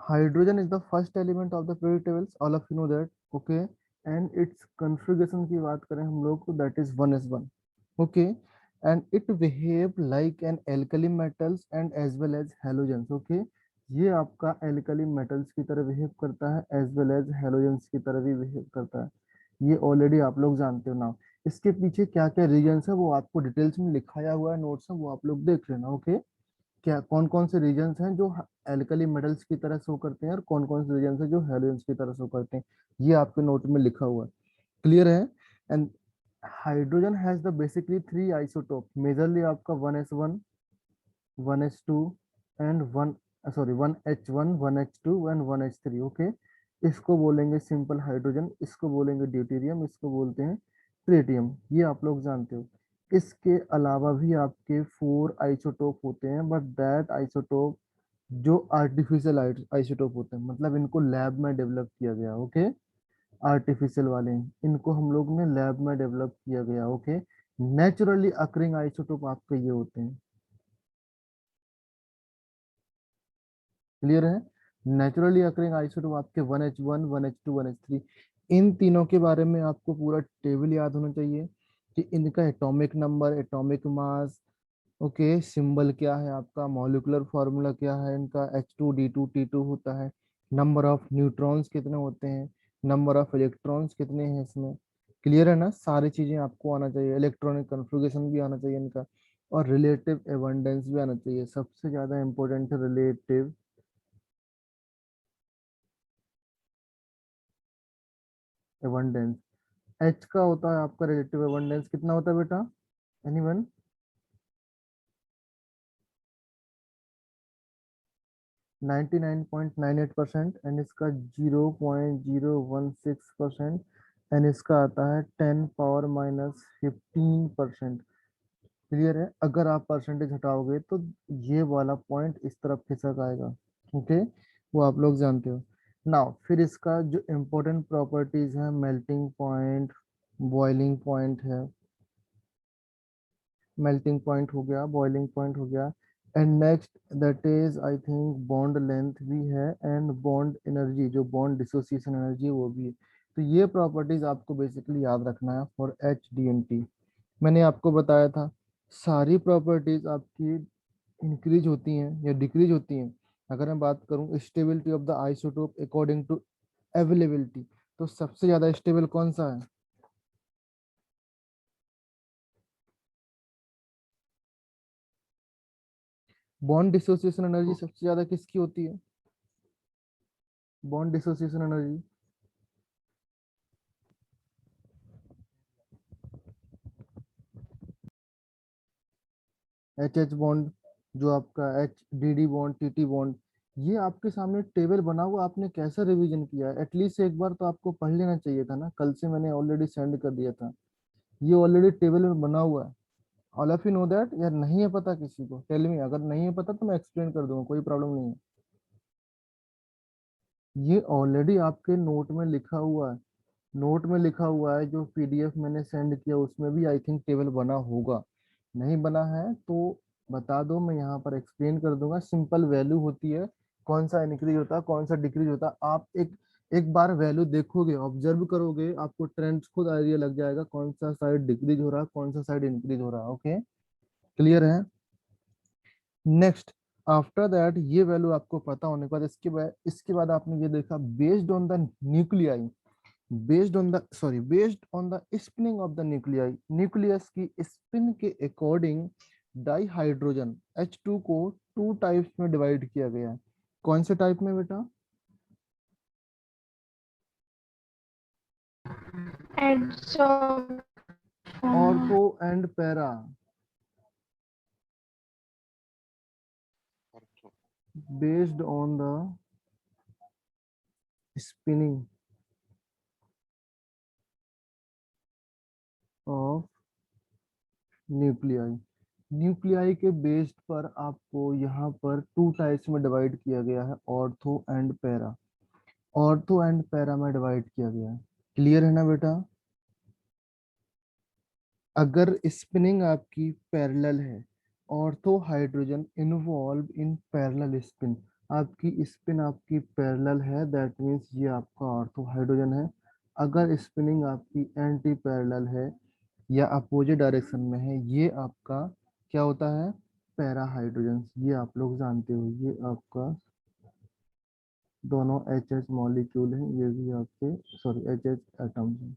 Hydrogen is the first element of the periodic tables, all of you know that, okay. And its configuration की बात करें हम लोग तो that is 1s1, okay. And it behave like an alkali metals and as well as halogens, okay. ये आपका alkali metals की तरह बिहेव करता है एज वेल एज हेलोजेंस की तरह भी बिहेव करता है। ये ऑलरेडी आप लोग जानते हो ना। इसके पीछे क्या क्या रीजंस है वो आपको डिटेल्स में लिखाया हुआ है नोट्स में, वो आप लोग देख लेना, ओके। क्या कौन कौन से रीजन्स हैं जो एल्कली मेटल्स की तरह शो करते हैं और कौन कौन से रीजन्स हैं जो हेलोजेंस की तरह शो करते हैं, ये आपके नोट में लिखा हुआ है। क्लियर है? And hydrogen has the basically three isotope, majorly आपका 1s1, 1s2 and 1h1, 1h2 and 1h3, okay. इसको बोलेंगे सिंपल हाइड्रोजन, इसको बोलेंगे ड्यूटेरियम, इसको बोलते हैं ट्रिटियम, ये आप लोग जानते हो। इसके अलावा भी आपके फोर आइसोटोप होते हैं, बट दैट आइसोटोप जो आर्टिफिशियल आइसोटोप होते हैं, मतलब इनको लैब में डेवलप किया गया, ओके। आर्टिफिशियल वाले हैं, इनको हम लोग ने लैब में डेवलप किया गया, ओके। नेचुरली अकरिंग आइसोटोप आपके ये होते हैं। क्लियर है? नेचुरली अकरिंग आइसोटोप आपके 1h1, 1h2, 1h3, इन तीनों के बारे में आपको पूरा टेबल याद होना चाहिए कि इनका atomic number, atomic mass, okay, symbol क्या है आपका, मॉलिक्यूलर फॉर्मूला क्या है इनका, H2D2T2 होता है, नंबर ऑफ न्यूट्रॉन्स कितने होते हैं, नंबर ऑफ इलेक्ट्रॉन्स कितने हैं इसमें। क्लियर है ना? सारी चीजें आपको आना चाहिए, इलेक्ट्रॉनिक कन्फिग्रेशन भी आना चाहिए इनका, और रिलेटिव एबंडेंस भी आना चाहिए। सबसे ज्यादा इंपॉर्टेंट है रिलेटिव एबंडेंस। एच का होता है आपका रिलेटिव एबंडेंस कितना होता है बेटा? एनीवन? 99.98%, एंड इसका 0.016%, एंड इसका आता है 10⁻⁻15%। क्लियर है? अगर आप परसेंटेज हटाओगे तो ये वाला पॉइंट इस तरफ खिसक आएगा, ओके। वो आप लोग जानते हो। नाउ फिर इसका जो इम्पोर्टेंट प्रॉपर्टीज है, मेल्टिंग पॉइंट, बॉइलिंग पॉइंट है, मेल्टिंग पॉइंट हो गया, बॉइलिंग पॉइंट हो गया, and next that is I think bond length भी है, एंड बॉन्ड एनर्जी, जो बॉन्ड डिसोसिएशन एनर्जी वो भी है। तो ये प्रॉपर्टीज आपको बेसिकली याद रखना है फॉर HDNT। मैंने आपको बताया था सारी प्रॉपर्टीज आपकी इंक्रीज होती हैं या डिक्रीज होती हैं। अगर मैं बात करूं stability of the isotope according to availability, तो सबसे ज्यादा स्टेबल कौन सा है? बॉन्ड डिसोसिएशन एनर्जी सबसे ज्यादा किसकी होती है? Bond dissociation energy H bond, जो आपका HDD बॉन्ड, TT बॉन्ड, ये आपके सामने टेबल बना हुआ, आपने कैसा रिवीजन किया है? एटलीस्ट एक बार तो आपको पढ़ लेना चाहिए था ना, कल से मैंने ऑलरेडी सेंड कर दिया था। ये ऑलरेडी टेबल में बना हुआ है। All of you know that, या नहीं है पता किसी को? टेल मी, अगर नहीं है पता तो मैं एक्सप्लेन कर दूंगा, कोई प्रॉब्लम नहीं है। ये ऑलरेडी आपके नोट में लिखा हुआ है। नोट में लिखा हुआ है, जो PDF मैंने सेंड किया उसमें भी आई थिंक टेबल बना होगा। नहीं बना है तो बता दो, मैं यहाँ पर एक्सप्लेन कर दूंगा। सिंपल वैल्यू होती है, कौन सा इंक्रीज होता है कौन सा डिक्रीज होता है, आप एक एक बार वैल्यू देखोगे, ऑब्जर्व करोगे, आपको ट्रेंड खुद आइडिया लग जाएगा कौन सा साइड डिक्रीज हो रहा है कौन सा साइड इंक्रीज हो रहा है, ओके। क्लियर है? नेक्स्ट, आफ्टर दैट ये वैल्यू आपको पता होने के बाद इसके बाद आपने ये देखा, based on the nuclei, based on the spinning of the nuclei, nucleus की स्पिन के अकॉर्डिंग डाई हाइड्रोजन H2 को टू टाइप्स में डिवाइड किया गया है। कौन से टाइप में बेटा? adsorption, ortho and para, based on the spinning of nuclei. Nuclei के बेस्ड पर आपको यहाँ पर टू टाइप्स में डिवाइड किया गया है, ortho and para. Ortho and para में डिवाइड किया गया है। क्लियर है ना बेटा? अगर स्पिनिंग आपकी पैरेलल है, ortho hydrogen involve in parallel spin. आपकी स्पिन आपकी पैरेलल है, दैट मीन्स ये आपका ऑर्थो हाइड्रोजन है। अगर स्पिनिंग आपकी एंटी पैरेलल है या अपोजिट डायरेक्शन में है, ये आपका क्या होता है, पैरा हाइड्रोजन। ये आप लोग जानते हो, ये आपका दोनों एच एच मॉलिक्यूल हैं, ये भी आपके सॉरी एच एच एटम्स हैं।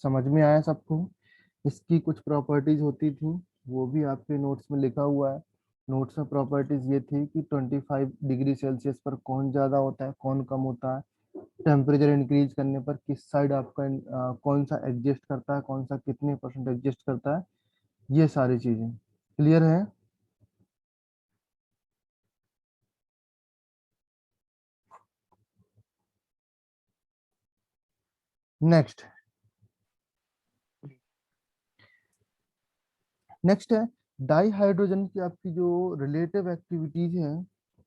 समझ में आया सबको? इसकी कुछ प्रॉपर्टीज होती थी, वो भी आपके नोट्स में लिखा हुआ है। नोट्स में प्रॉपर्टीज ये थी कि 25 डिग्री सेल्सियस पर कौन ज़्यादा होता है, कौन कम होता है, टेम्परेचर इंक्रीज करने पर किस साइड आपका कौन सा एडजस्ट करता है, कौन सा कितने परसेंट एडजस्ट करता है, ये सारी चीज़ें क्लियर है। नेक्स्ट नेक्स्ट है डाई हाइड्रोजन की आपकी जो रिलेटिव एक्टिविटीज है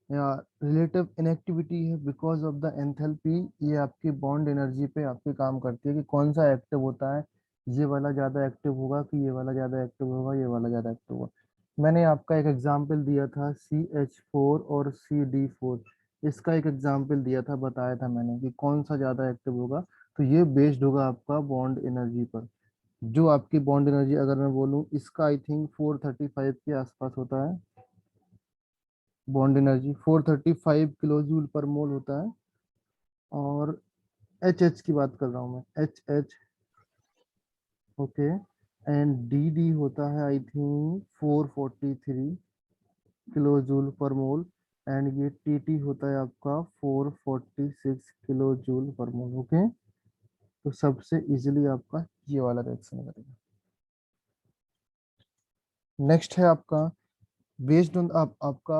या रिलेटिव इनएक्टिविटी है बिकॉज ऑफ द एंथैल्पी। ये आपकी बॉन्ड एनर्जी पे आपके काम करती है कि कौन सा एक्टिव होता है, ये वाला ज़्यादा एक्टिव होगा कि ये वाला ज़्यादा एक्टिव होगा, ये वाला ज़्यादा एक्टिव होगा। मैंने आपका एक एग्जाम्पल दिया था CH4 और CD4, इसका एक एग्जाम्पल दिया था, बताया था मैंने कि कौन सा ज़्यादा एक्टिव होगा। तो ये बेस्ड होगा आपका बॉन्ड एनर्जी पर। जो आपकी बॉन्ड एनर्जी अगर मैं बोलूं, इसका आई थिंक 435 के आसपास होता है। बॉन्ड एनर्जी 435 किलो जूल पर मोल होता है। और एच की बात कर रहा हूँ मैं, एच ओके। एंड डी होता है आई थिंक 443 किलो जूल पर मोल। एंड ये टी होता है आपका 446 किलो जूल पर मोल। ओके, तो सबसे इजीली आपका ये वाला रिएक्शन करेगा। नेक्स्ट है आपका बेस्ड ऑन आपका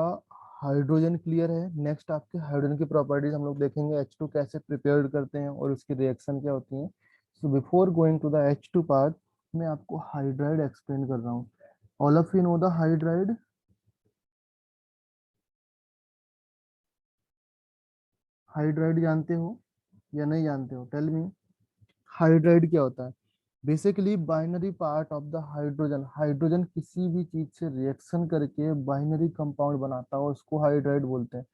हाइड्रोजन क्लियर है। नेक्स्ट आपके हाइड्रोजन की प्रॉपर्टीज हम लोग देखेंगे, H2 कैसे प्रिपेयर्ड करते हैं और उसकी रिएक्शन क्या होती है। So before going to the H2 part, मैं आपको हाइड्राइड एक्सप्लेन कर रहा हूँ। All of you know the hydride. Hydride जानते हो या नहीं जानते हो, टेल मी। हाइड्राइड क्या होता है? Basically binary part of the hydrogen. Hydrogen किसी भी चीज से रिएक्शन करके बाइनरी कंपाउंड बनाता हो, उसको हाइड्राइड बोलते हैं,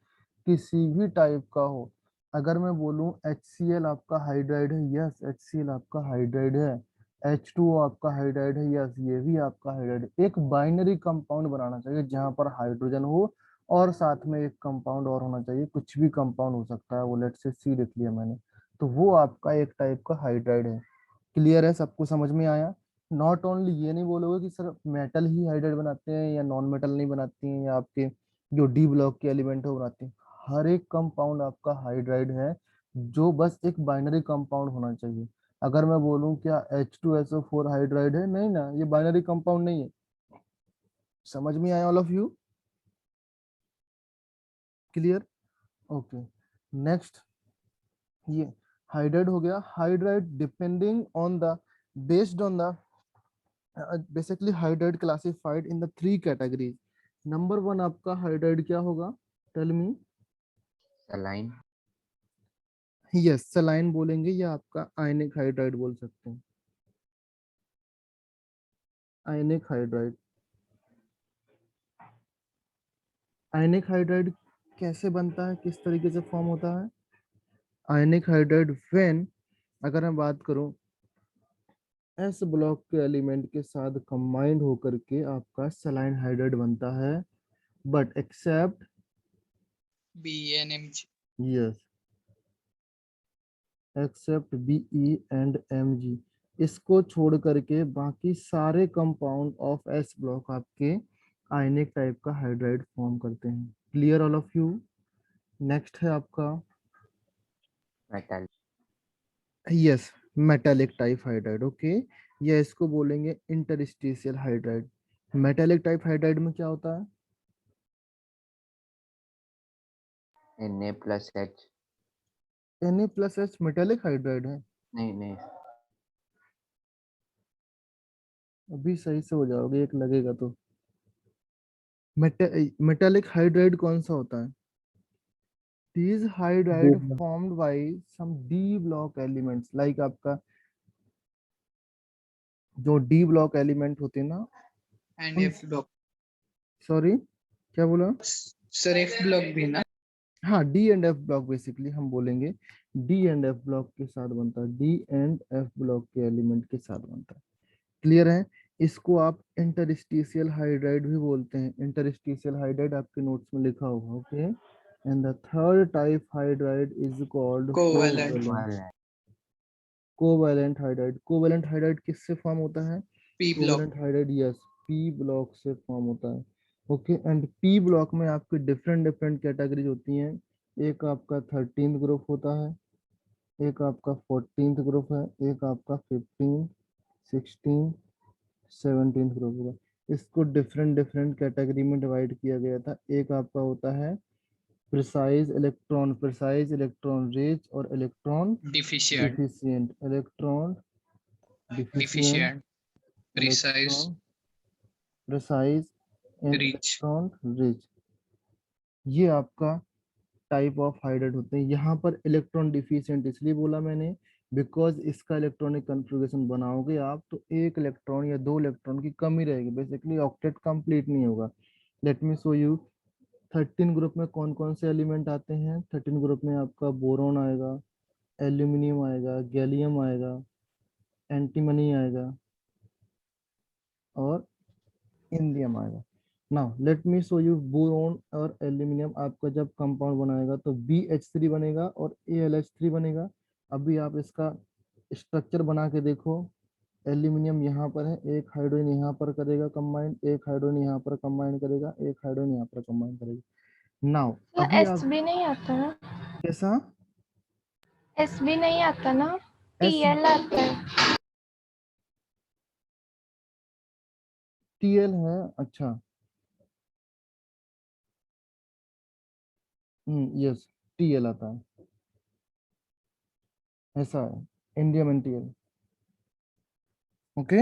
किसी भी टाइप का हो। अगर मैं बोलूं HCl आपका हाइड्राइड है, यस HCl आपका हाइड्राइड है। H2O आपका हाइड्राइड है, यस ये भी आपका हाइड्राइड है। एक बाइनरी कंपाउंड बनाना चाहिए जहां पर हाइड्रोजन हो और साथ में एक कंपाउंड और होना चाहिए, कुछ भी कंपाउंड हो सकता है, वो लेट से सी लिख लिया मैंने, तो वो आपका एक टाइप का हाइड्राइड है। क्लियर है, सबको समझ में आया? नॉट ओनली ये नहीं बोलोगे कि सर मेटल ही हाइड्राइड बनाते हैं या नॉन मेटल नहीं बनाती हैं या आपके जो डी ब्लॉक के एलिमेंट है वो बनाते हैं। हर एक कंपाउंड आपका हाइड्राइड है, जो बस एक बाइनरी कंपाउंड होना चाहिए। अगर मैं बोलूं क्या H2SO4 हाइड्राइड है, नहीं ना, ये बाइनरी कंपाउंड नहीं है। समझ में आया all of you? Clear? Okay. Next, ये हाइड्राइड हो गया। Hydride depending on the based on the basically hydride classified in the 3 categories. Number 1 आपका हाइड्राइड क्या होगा, tell me. Saline. Yes saline बोलेंगे या आपका आयनिक हाइड्राइड बोल सकते हैं। आयनिक हाइड्राइड। आयनिक हाइड्राइड कैसे बनता है, किस तरीके से फॉर्म होता है? आयनिक हाइड्राइड व्हेन, अगर मैं बात करूं, एस ब्लॉक के एलिमेंट के साथ कंबाइंड होकर के आपका सलाइन हाइड्राइड बनता है, but except BNMG। Yes except Be and Mg। इसको छोड़ करके बाकी सारे कंपाउंड ऑफ एस ब्लॉक आपके आयनिक टाइप का हाइड्राइड फॉर्म करते हैं। Clear all of you? Next है आपका metal. Yes metallic type hydride. Okay, या इसको बोलेंगे interstitial hydride. Metallic type hydride में क्या होता है? Na+H। Na+H मेटालिक हाइड्राइड है। नहीं नहीं। अभी सही से हो जाओगे, एक लगेगा तो। मेटालिक हाइड्राइड कौन सा होता है? These hydride formed by some D block elements, like आपका जो D block element होते हैं ना, NF block। सॉरी क्या बोला? सर एफ ब्लॉक भी ना? हाँ, D and F block basically हम बोलेंगे डी एंड एफ ब्लॉक के साथ बनता है, डी एंड एफ ब्लॉक के एलिमेंट के साथ बनता है। क्लियर है? इसको आप इंटरस्टिशियल हाइड्राइड भी बोलते हैं। इंटरस्टिशियल हाइड्राइड आपके नोट्स में लिखा होगा। Okay, and the third type hydride is called covalent. Covalent. Covalent hydride. Covalent hydride किससे फॉर्म होता है? P block. Covalent hydride yes, P block से फॉर्म होता है। ओके, एंड पी ब्लॉक में आपके डिफरेंट डिफरेंट कैटेगरीज होती हैं। एक आपका 13th ग्रुप होता है, एक आपका 14th ग्रुप है, एक आपका 15, 16, 17th ग्रुप होगा। इसको डिफरेंट डिफरेंट कैटेगरी में डिवाइड किया गया था। एक आपका होता है प्रिसाइज इलेक्ट्रॉन रिच और electron deficient. Deficient. Electron deficient, deficient. Precise. Electron precise and rich. Electron rich. ये आपका टाइप ऑफ हाइड्राइड होते हैं। यहाँ पर इलेक्ट्रॉन डिफिशिएंट इसलिए बोला मैंने बिकॉज इसका इलेक्ट्रॉनिक कन्फिग्रेशन बनाओगे आप तो एक इलेक्ट्रॉन या दो इलेक्ट्रॉन की कमी रहेगी, बेसिकली ऑक्टेट कंप्लीट नहीं होगा। Let me show you. 13 group में कौन कौन से एलिमेंट आते हैं? 13 ग्रुप में आपका बोरॉन आएगा, एल्यूमिनियम आएगा, गैलियम आएगा, एंटीमनी आएगा और इंडियम आएगा। Now let me show you boron और एल्यूमिनियम आपका जब कंपाउंड बनाएगा तो BH3 बनेगा और AlH3 बनेगा। अभी आप इसका स्ट्रक्चर बना के देखो। एल्यूमिनियम यहाँ पर है, एक हाइड्रोजन यहाँ पर करेगा कंबाइंड, एक हाइड्रोजन यहाँ पर कंबाइंड करेगा, एक हाइड्रोजन यहाँ पर कंबाइंड करेगा। नाउ अभी एस आप भी नहीं आता ना? कैसा एस भी नहीं आता ना? एस टीएल आता है। TL है? अच्छा, यस, TL आता है, ऐसा है, इंडियम एंड TL। ओके,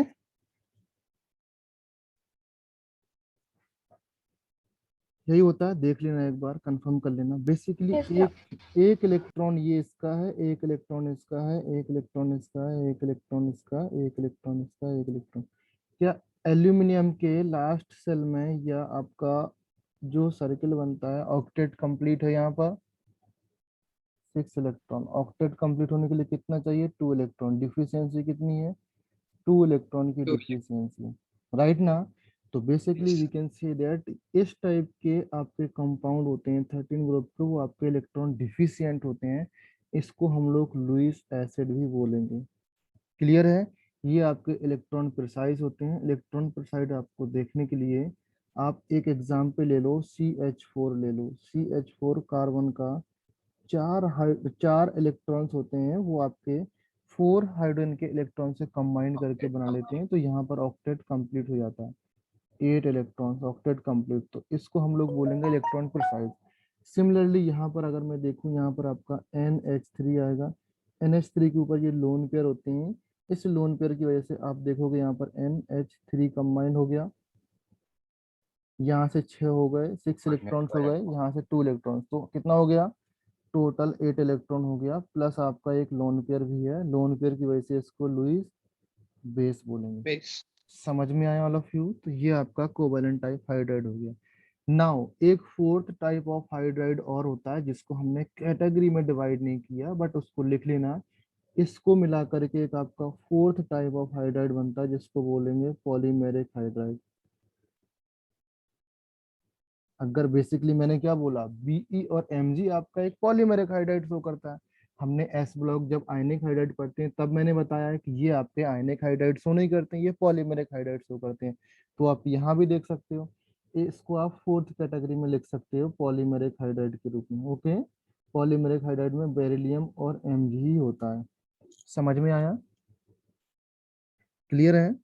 यही होता है, देख लेना एक बार, कंफर्म कर लेना। Basically Yes, sir. एक इलेक्ट्रॉन ये इसका है, एक इलेक्ट्रॉन इसका है, एक इलेक्ट्रॉन इसका है, एक इलेक्ट्रॉन इसका, एक इलेक्ट्रॉन इसका, एक इलेक्ट्रॉन। क्या एल्यूमिनियम के लास्ट सेल में या आपका जो सर्किल बनता है ऑक्टेट कंप्लीट है यहाँ पर 6 इलेक्ट्रॉन। ऑक्टेट कंप्लीट होने के लिए कितना चाहिए? 2 इलेक्ट्रॉन। डिफिशियंसी कितनी है? 2 इलेक्ट्रॉन की तो डिफिशियंसी, राइट ना? तो basically we can say that इस टाइप के आपके कंपाउंड होते हैं 13 ग्रुप के, वो आपके इलेक्ट्रॉन डिफिशियंट होते हैं। इसको हम लोग लुईस एसिड भी बोलेंगे। क्लियर है? ये आपके इलेक्ट्रॉन प्रिसाइज होते हैं। इलेक्ट्रॉन प्रिसाइज आपको देखने के लिए आप एक एग्जाम्पल ले लो, CH4 ले लो। CH4 कार्बन का चार इलेक्ट्रॉन्स होते हैं, वो आपके 4 हाइड्रोजन के इलेक्ट्रॉन से कंबाइन करके बना लेते हैं, तो यहाँ पर ऑक्टेट कंप्लीट हो जाता है। 8 इलेक्ट्रॉन्स, ऑक्टेट कंप्लीट, तो इसको हम लोग बोलेंगे इलेक्ट्रॉन प्रिसाइज। सिमिलरली यहाँ पर अगर मैं देखूँ, यहाँ पर आपका NH3 आएगा। NH3 के ऊपर ये लोन पेयर होते हैं। इस लोन पेयर की वजह से आप देखोगे यहाँ पर NH3 कंबाइंड हो गया, यहाँ से 6 हो गए, 6 इलेक्ट्रॉन्स हो गए, यहाँ से 2 इलेक्ट्रॉन्स, तो कितना हो गया? टोटल 8 इलेक्ट्रॉन हो गया, प्लस आपका एक लोन पेयर भी है। लोन पेयर की वजह से इसको लुईस बेस बोलेंगे। बेस। समझ में आया ऑल ऑफ यू? तो ये आपका कोवैलेंट टाइप हाइड्राइड हो गया। नाउ एक फोर्थ टाइप ऑफ हाइड्राइड और होता है जिसको हमने कैटेगरी में डिवाइड नहीं किया, बट उसको लिख लेना। इसको मिला करके एक आपका फोर्थ टाइप ऑफ हाइड्राइड बनता है जिसको बोलेंगे पॉलीमेरिक हाइड्राइड। अगर बेसिकली मैंने क्या बोला, Be और Mg आपका एक पॉलीमेरिक हाइड्राइड शो करता है। हमने S ब्लॉक जब आयनिक हाइड्राइड पढ़ते हैं तब मैंने बताया है कि ये आपके आयनिक हाइड्राइड शो नहीं करते हैं, ये पॉलीमेरिक हाइड्राइड शो करते हैं। तो आप यहाँ भी देख सकते हो, इसको आप फोर्थ कैटेगरी में लिख सकते हो पॉलीमेरिक हाइड्राइड के रूप में। ओके, पॉलीमेरिक हाइड्राइड में बेरिलियम और Mg ही होता है। समझ में आया? क्लियर है?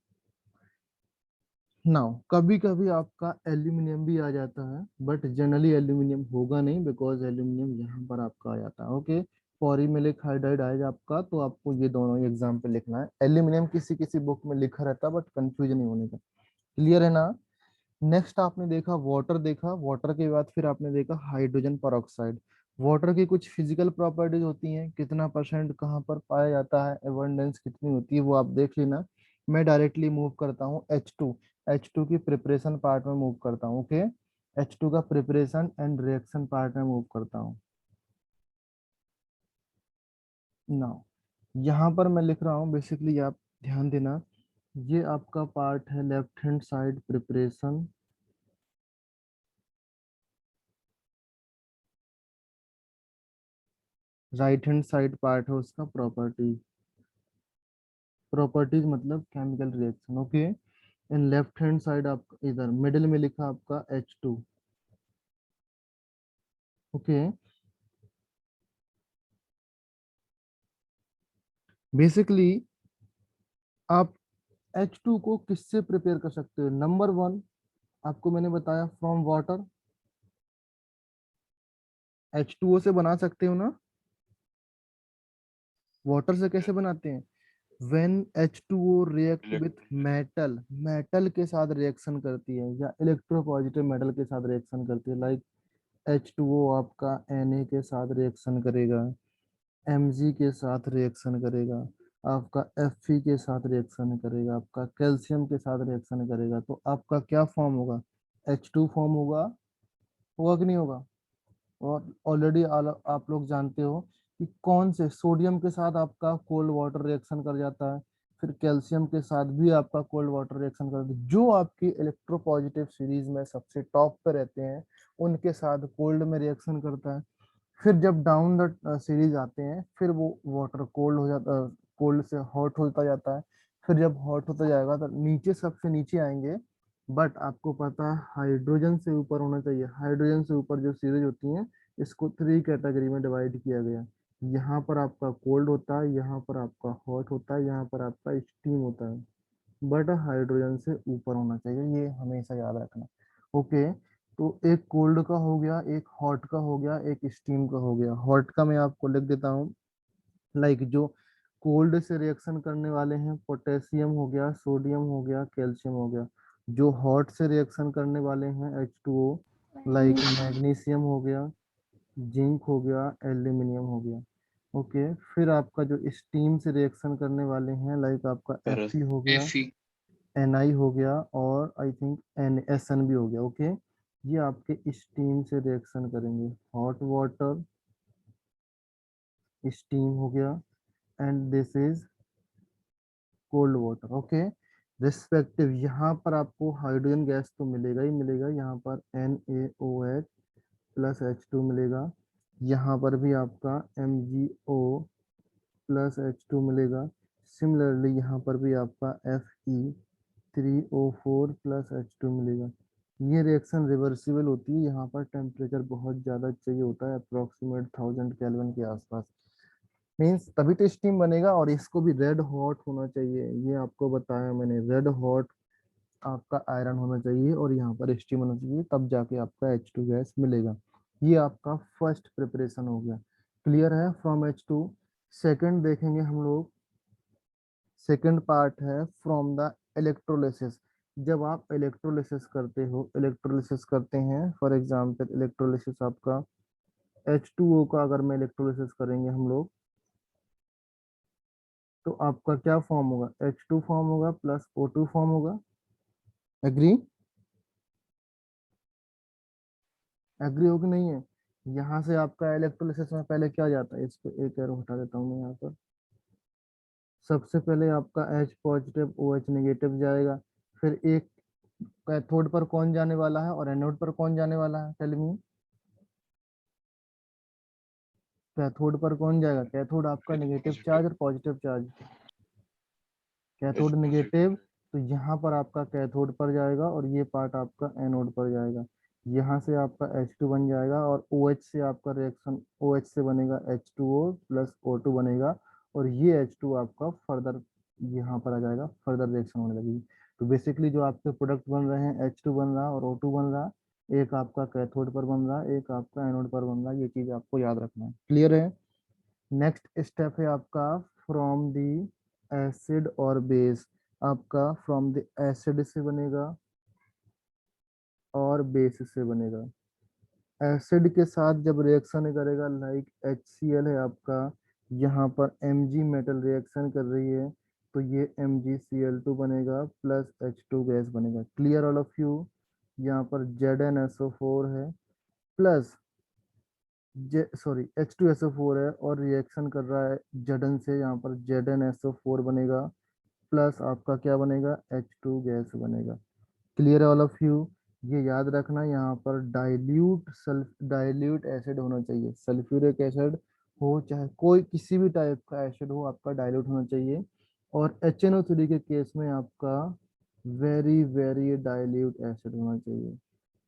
नाउ कभी कभी आपका एल्यूमिनियम भी आ जाता है, बट जनरली एल्यूमिनियम होगा नहीं बिकॉज एल्यूमिनियम यहाँ पर आपका आ जाता है। ओके, पॉलीमेरिक हाइड्राइड आएगा आपका, तो आपको ये दोनों एग्जाम्पल लिखना है। एल्यूमिनियम किसी किसी बुक में लिखा रहता है, बट कंफ्यूजन नहीं होने का। क्लियर है ना? नेक्स्ट आपने देखा वाटर, देखा वाटर के बाद फिर आपने देखा हाइड्रोजन परऑक्साइड। वाटर की कुछ फिजिकल प्रॉपर्टीज होती हैं, कितना परसेंट कहाँ पर पाया जाता है, एबंडेंस कितनी होती है, वो आप देख लेना। मैं डायरेक्टली मूव करता हूँ H2 की प्रिपरेशन पार्ट में मूव करता हूँ। ओके, H2 का प्रिपरेशन एंड रिएक्शन पार्ट में मूव करता हूँ। नाउ यहाँ पर मैं लिख रहा हूँ, बेसिकली आप ध्यान देना, ये आपका पार्ट है left hand side preparation, right hand side part है उसका प्रॉपर्टी। प्रॉपर्टीज मतलब chemical reaction, okay. In left hand side आप इधर मिडिल में लिखा आपका H2, ओके। बेसिकली आप H2 को किससे प्रिपेयर कर सकते हो? नंबर वन, आपको मैंने बताया फ्रॉम वाटर, H2O से बना सकते हो ना। वाटर से कैसे बनाते हैं? when H2O react with metal, metal के साथ रिएक्शन करती है या इलेक्ट्रोपॉजिटिव मेटल के साथ रिएक्शन करती है, लाइक H2O आपका Na के साथ रिएक्शन करेगा, Mg के साथ रिएक्शन करेगा, आपका Fe के साथ रिएक्शन करेगा, आपका कैल्शियम के साथ रिएक्शन करेगा, तो आपका क्या फॉर्म होगा? H2 फॉर्म होगा, होगा कि नहीं होगा? और ऑलरेडी आप लोग जानते हो कि कौन से सोडियम के साथ आपका कोल्ड वाटर रिएक्शन कर जाता है, फिर कैल्शियम के साथ भी आपका कोल्ड वाटर रिएक्शन करता है। जो आपकी इलेक्ट्रोपॉजिटिव सीरीज में सबसे टॉप पे रहते हैं उनके साथ कोल्ड में रिएक्शन करता है। फिर जब डाउन द सीरीज आते हैं फिर वो वाटर कोल्ड हो जाता है, कोल्ड से हॉट होता जाता है। फिर जब हॉट होता जाएगा तो नीचे सबसे नीचे आएंगे, बट आपको पता है हाइड्रोजन से ऊपर होना चाहिए। हाइड्रोजन से ऊपर जो सीरीज होती हैं इसको 3 कैटेगरी में डिवाइड किया गया। यहाँ पर आपका कोल्ड होता है, यहाँ पर आपका हॉट होता है, यहाँ पर आपका स्टीम होता है, बट हाइड्रोजन से ऊपर होना चाहिए, ये हमेशा याद रखना, ओके। तो एक कोल्ड का हो गया, एक हॉट का हो गया, एक स्टीम का हो गया। हॉट का मैं आपको लिख देता हूँ, लाइक जो कोल्ड से रिएक्शन करने वाले हैं, पोटेशियम हो गया, सोडियम हो गया, कैल्शियम हो गया। जो हॉट से रिएक्शन करने वाले हैं H2O, लाइक मैग्नीशियम हो गया, जिंक हो गया, एल्यूमिनियम हो गया, ओके। फिर आपका जो स्टीम से रिएक्शन करने वाले हैं, लाइक आपका Fe हो गया, Fe, Ni हो गया, और आई थिंक SN भी हो गया, ओके। ये आपके स्टीम से रिएक्शन करेंगे। हॉट वाटर, स्टीम हो गया, and this is cold water, okay. Respective यहाँ पर आपको हाइड्रोजन गैस तो मिलेगा ही मिलेगा, यहाँ पर NaOH प्लस H2 मिलेगा, यहाँ पर भी आपका MgO प्लस H2 मिलेगा। सिमिलरली यहाँ पर भी आपका Fe3O4 प्लस H2 मिलेगा। ये रिएक्शन रिवर्सिबल होती है, यहाँ पर टेम्परेचर बहुत ज़्यादा चाहिए होता है, अप्रोक्सीमेट 1000 केल्विन के आसपास, मीन्स तभी तो स्टीम बनेगा। और इसको भी रेड हॉट होना चाहिए, ये आपको बताया मैंने, रेड हॉट आपका आयरन होना चाहिए और यहाँ पर स्टीम होना चाहिए, तब जाके आपका H2 गैस मिलेगा। ये आपका फर्स्ट प्रिपरेशन हो गया, क्लियर है, फ्रॉम H2। सेकंड देखेंगे हम लोग, सेकंड पार्ट है फ्रॉम द इलेक्ट्रोलिसिस। जब आप इलेक्ट्रोलिसिस करते हो, इलेक्ट्रोलिसिस करते हैं, फॉर एग्जांपल इलेक्ट्रोलिसिस आपका H2O का अगर मैं इलेक्ट्रोलिसिस करेंगे हम लोग, तो आपका क्या फॉर्म होगा? H2 फॉर्म होगा प्लस O2 फॉर्म होगा। एग्री? एग्री हो कि नहीं है? यहाँ से आपका इलेक्ट्रोलिसिस में पहले क्या जाता है, इसको एक एरो हटा देता हूँ मैं यहाँ पर। सबसे पहले आपका H पॉजिटिव OH नेगेटिव जाएगा, फिर एक कैथोड पर कौन जाने वाला है और एनोड पर कौन जाने वाला है, टेल मी। कैथोड पर कौन जाएगा? कैथोड आपका नेगेटिव चार्ज और पॉजिटिव चार्ज, कैथोड नेगेटिव, तो यहाँ पर आपका कैथोड पर जाएगा और ये पार्ट आपका एनोड पर जाएगा। यहाँ से आपका H2 बन जाएगा और OH से आपका रिएक्शन, OH से बनेगा H2O प्लस O2 बनेगा, और ये H2 आपका फर्दर यहाँ पर आ जाएगा, फर्दर रिएक्शन होने लगेगी। तो बेसिकली जो आपके प्रोडक्ट बन रहे हैं, H2 बन रहा है और O2 बन रहा है, एक आपका कैथोड पर बन रहा है, एक आपका एनोड पर बन रहा है, ये चीज आपको याद रखना है, क्लियर है। नेक्स्ट स्टेप है आपका फ्रॉम दी एसिड और बेस। आपका फ्रॉम द एसिड से बनेगा और बेस से बनेगा। एसिड के साथ जब रिएक्शन करेगा, लाइक HCl है आपका, यहाँ पर Mg मेटल रिएक्शन कर रही है, तो ये MgCl2 बनेगा प्लस H2 गैस बनेगा। Clear all of you? यहाँ पर ZnSO4 है प्लस H2SO4 है और रिएक्शन कर रहा है Zn से, यहाँ पर ZnSO4 बनेगा प्लस आपका क्या बनेगा, H2 गैस बनेगा। क्लियर है ऑल ऑफ यू? ये याद रखना, यहाँ पर डाइल्यूट एसिड होना चाहिए, सल्फ्यूरिक एसिड हो चाहे कोई किसी भी टाइप का एसिड हो, आपका डाइल्यूट होना चाहिए। और HNO3 के केस में आपका वेरी वेरी डाइल्यूट एसिड होना चाहिए।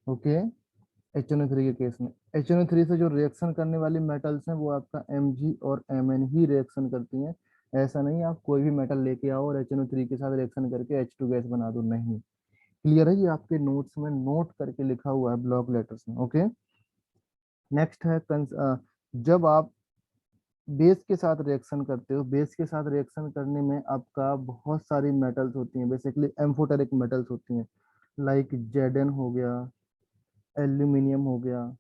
ओके, HNO3 के केस में HNO3 से जो रिएक्शन करने वाली मेटल्स हैं वो आपका Mg और Mn ही रिएक्शन करती हैं। ऐसा नहीं आप कोई भी मेटल लेके आओ और HNO3 के साथ रिएक्शन करके H2 गैस बना दो, नहीं। क्लियर है? ये आपके नोट्स में नोट करके लिखा हुआ है ब्लॉक लेटर्स में। ओके, नेक्स्ट है जब आप बेस के साथ रिएक्शन करते हो, बेस के साथ रिएक्शन करने में आपका बहुत सारी मेटल्स होती हैं, बेसिकली एम्फोटेरिक मेटल्स होती हैं, लाइक Zn हो गया, एल्यूमिनियम हो गया,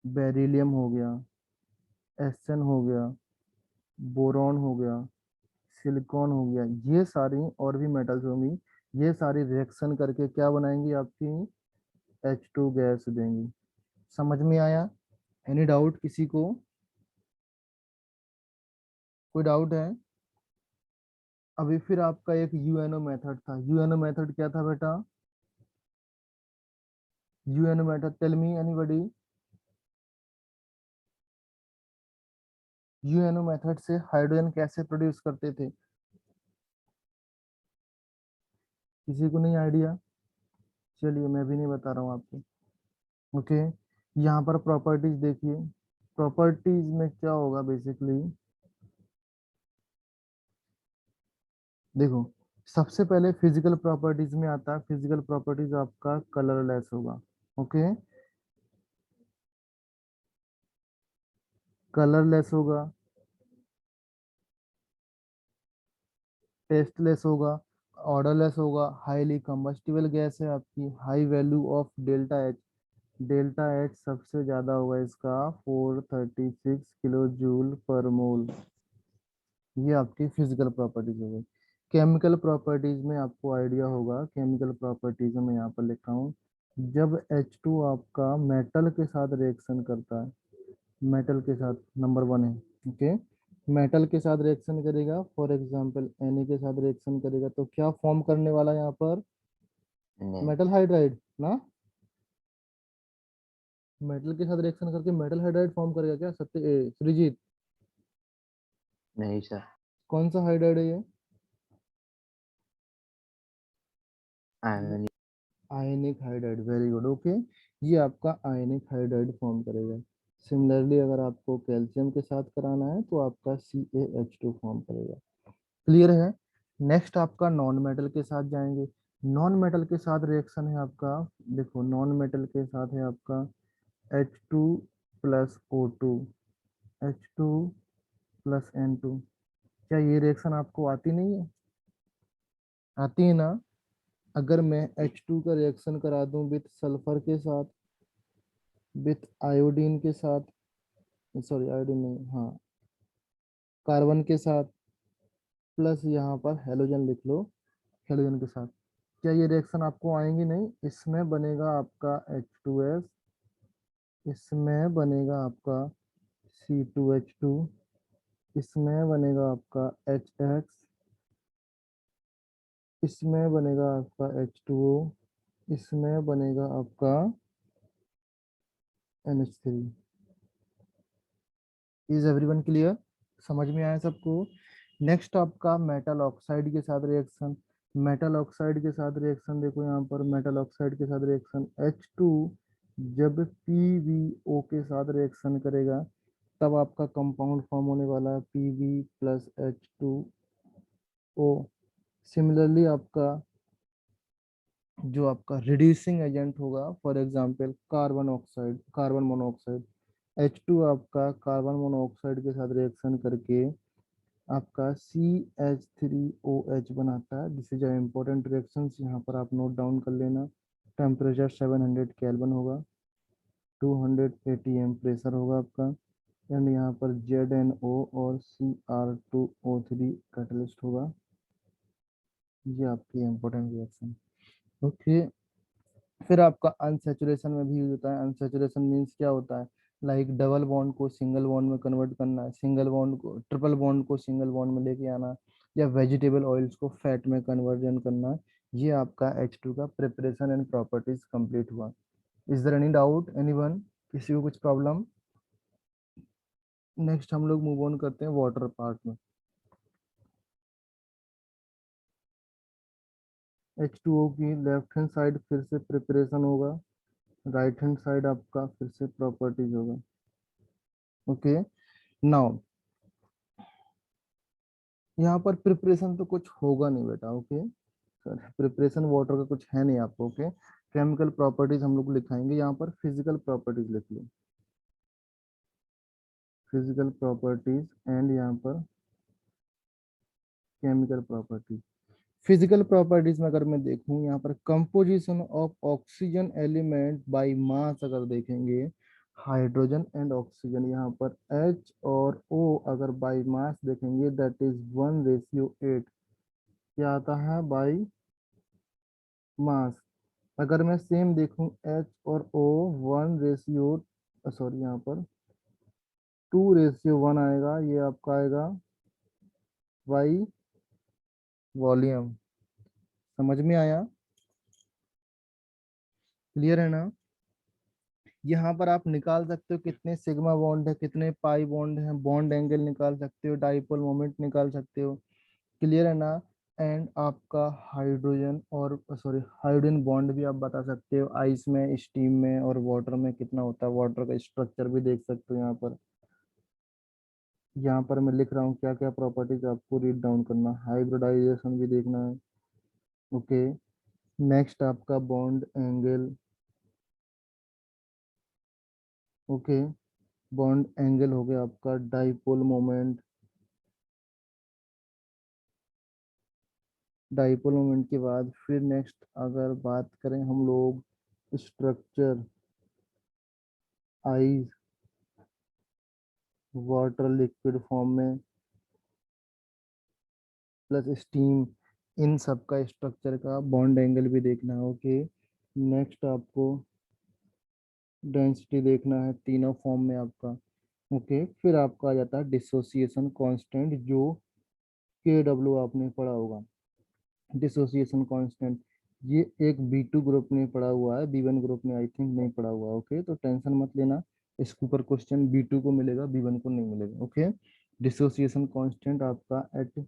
बेरिलियम हो गया, Sn हो गया, बोरॉन हो गया, सिलिकॉन हो गया, ये सारी और भी मेटल्स होंगी, ये सारी रिएक्शन करके क्या बनाएंगी, आपकी H2 गैस देंगी। समझ में आया? एनी डाउट किसी को? कोई डाउट है? अभी फिर आपका एक यूएनओ मेथड था। यूएनओ मेथड क्या था बेटा? UNO method, tell me anybody. UNO method से हाइड्रोजन कैसे प्रोड्यूस करते थे? किसी को नहीं आइडिया? चलिए मैं भी नहीं बता रहा हूँ आपको। ओके, यहाँ पर प्रॉपर्टीज देखिए। प्रॉपर्टीज में क्या होगा बेसिकली, देखो सबसे पहले फिजिकल प्रॉपर्टीज में आता है, फिजिकल प्रॉपर्टीज आपका कलरलेस होगा। ओके, कलरलेस होगा, टेस्टलेस होगा, ऑर्डरलेस होगा, हाईली कंबस्टिबल गैस है आपकी, high value of delta H, delta H सबसे ज्यादा होगा इसका 436 किलो जूल पर मोल। ये आपकी फिजिकल प्रॉपर्टीज हो गई। केमिकल प्रॉपर्टीज में आपको आइडिया होगा, केमिकल प्रॉपर्टीज में यहाँ पर लिखा हूँ, जब H2 आपका मेटल के साथ रिएक्शन करता है, मेटल के साथ, नंबर 1 है। ओके, मेटल के साथ रिएक्शन करेगा, फॉर एग्जांपल Na के साथ रिएक्शन करेगा तो क्या फॉर्म करने वाला है यहाँ पर? नहीं मेटल हाइड्राइड ना, मेटल के साथ रिएक्शन करके मेटल हाइड्राइड फॉर्म करेगा क्या सृजीत? नहीं सर। कौन सा हाइड्राइड है ये? आयनिक। आयनिक हाइड्राइड, वेरी गुड। ओके, ये आपका आयनिक हाइड्राइड फॉर्म करेगा। सिमिलरली अगर आपको कैल्शियम के साथ कराना है तो आपका CaH2 फॉर्म करेगा। क्लियर है? नेक्स्ट आपका नॉन मेटल के साथ जाएंगे। नॉन मेटल के साथ रिएक्शन है आपका, देखो नॉन मेटल के साथ है आपका H2 plus O2, H2 plus N2। क्या ये रिएक्शन आपको आती नहीं है? आती है ना? अगर मैं H2 का रिएक्शन करा दूं विथ सल्फर के साथ, विथ आयोडीन के साथ, सॉरी आयोडीन नहीं, हाँ कार्बन के साथ, प्लस यहाँ पर हेलोजन लिख लो, हेलोजन के साथ, क्या ये रिएक्शन आपको आएंगी? नहीं। इसमें बनेगा आपका H2S, इसमें बनेगा आपका C2H2, इसमें बनेगा आपका HX, इसमें बनेगा आपका H2O, इसमें बनेगा आपका NH3। Is everyone clear? समझ में आया सबको? नेक्स्ट आपका मेटल ऑक्साइड के साथ रिएक्शन। मेटल ऑक्साइड के साथ रिएक्शन देखो, यहाँ पर मेटल ऑक्साइड के साथ रिएक्शन H2 जब PbO के साथ रिएक्शन करेगा तब आपका कंपाउंड फॉर्म होने वाला है Pb प्लस H2O। सिमिलरली आपका जो आपका रिड्यूसिंग एजेंट होगा, for example carbon oxide, carbon monoxide, H2 आपका कार्बन मोनोऑक्साइड के साथ रिएक्शन करके आपका CH3OH बनाता है। This is a important reactions, यहाँ पर आप नोट डाउन कर लेना। टेम्परेचर 700 केल्विन होगा, 200 atm प्रेशर होगा आपका, एंड यहाँ पर ZnO और Cr2O3 कैटलिस्ट होगा। ये आपकी इम्पोर्टेंट रिएक्शन। ओके, फिर आपका अनसेचुरेशन में भी यूज होता है। अनसेचुरेशन मीन्स क्या होता है, लाइक डबल बॉन्ड को सिंगल बॉन्ड में कन्वर्ट करना है, सिंगल बॉन्ड को ट्रिपल बॉन्ड को सिंगल बॉन्ड में लेके आना, या वेजिटेबल ऑयल्स को फैट में कन्वर्जन करना है। ये आपका H2 का प्रिपरेशन एंड प्रॉपर्टीज कंप्लीट हुआ। Is there any doubt anyone, किसी को कुछ प्रॉब्लम? नेक्स्ट हम लोग मूव ऑन करते हैं वाटर पार्ट में। H2O की लेफ्ट हैंड साइड फिर से प्रिपरेशन होगा, राइट हैंड साइड आपका फिर से प्रॉपर्टीज होगा। ओके, नाउ यहाँ पर प्रिपरेशन तो कुछ होगा नहीं बेटा। ओके सर, प्रिपरेशन वाटर का कुछ है नहीं आपको। ओके, केमिकल प्रॉपर्टीज हम लोग लिखाएंगे यहाँ पर, फिजिकल प्रॉपर्टीज लिख लो, फिजिकल प्रॉपर्टीज एंड यहाँ पर केमिकल प्रॉपर्टीज। फिजिकल प्रॉपर्टीज में अगर मैं देखूं यहाँ पर composition of oxygen element by mass अगर देखेंगे, हाइड्रोजन एंड ऑक्सीजन, यहाँ पर H और O अगर बाय मास देखेंगे दैट इज 1:8। क्या आता है बाय मास। अगर मैं सेम देखूं H और O 1 रेशियो, सॉरी यहाँ पर 2:1 आएगा, ये आपका आएगा बाई वॉल्यूम। समझ में आया? क्लियर है ना? यहाँ पर आप निकाल सकते हो कितने सिग्मा बॉन्ड है, कितने पाई बॉन्ड है, बॉन्ड एंगल निकाल सकते हो, डाइपोल मोमेंट निकाल सकते हो। क्लियर है ना? एंड आपका हाइड्रोजन और सॉरी हाइड्रोजन बॉन्ड भी आप बता सकते हो, आइस में, स्टीम में और वाटर में कितना होता है, वाटर का स्ट्रक्चर भी देख सकते हो यहाँ पर। यहाँ पर मैं लिख रहा हूँ क्या क्या प्रॉपर्टीज आपको रीड डाउन करना, हाइब्रिडाइजेशन भी देखना है। ओके, नेक्स्ट आपका bond angle. Okay, bond angle हो गया आपका, डाइपोल मोमेंट, डाइपोल मोमेंट के बाद फिर नेक्स्ट अगर बात करें हम लोग structure, ice, water liquid form में प्लस स्टीम, इन सब का स्ट्रक्चर का बॉन्ड एंगल भी देखना है। ओके, नेक्स्ट आपको डेंसिटी देखना है तीनों फॉर्म में आपका। ओके, फिर आपका आ जाता है डिसोसिएशन कांस्टेंट, जो KW आपने पढ़ा होगा, डिसोसिएशन कांस्टेंट। ये एक B2 ग्रुप ने पढ़ा हुआ है, B1 ग्रुप ने आई थिंक नहीं पढ़ा हुआ। ओके, तो टेंशन मत लेना, इसके ऊपर क्वेश्चन B2 को मिलेगा, B1 को नहीं मिलेगा। ओके, डिसोसिएशन कांस्टेंट आपका एट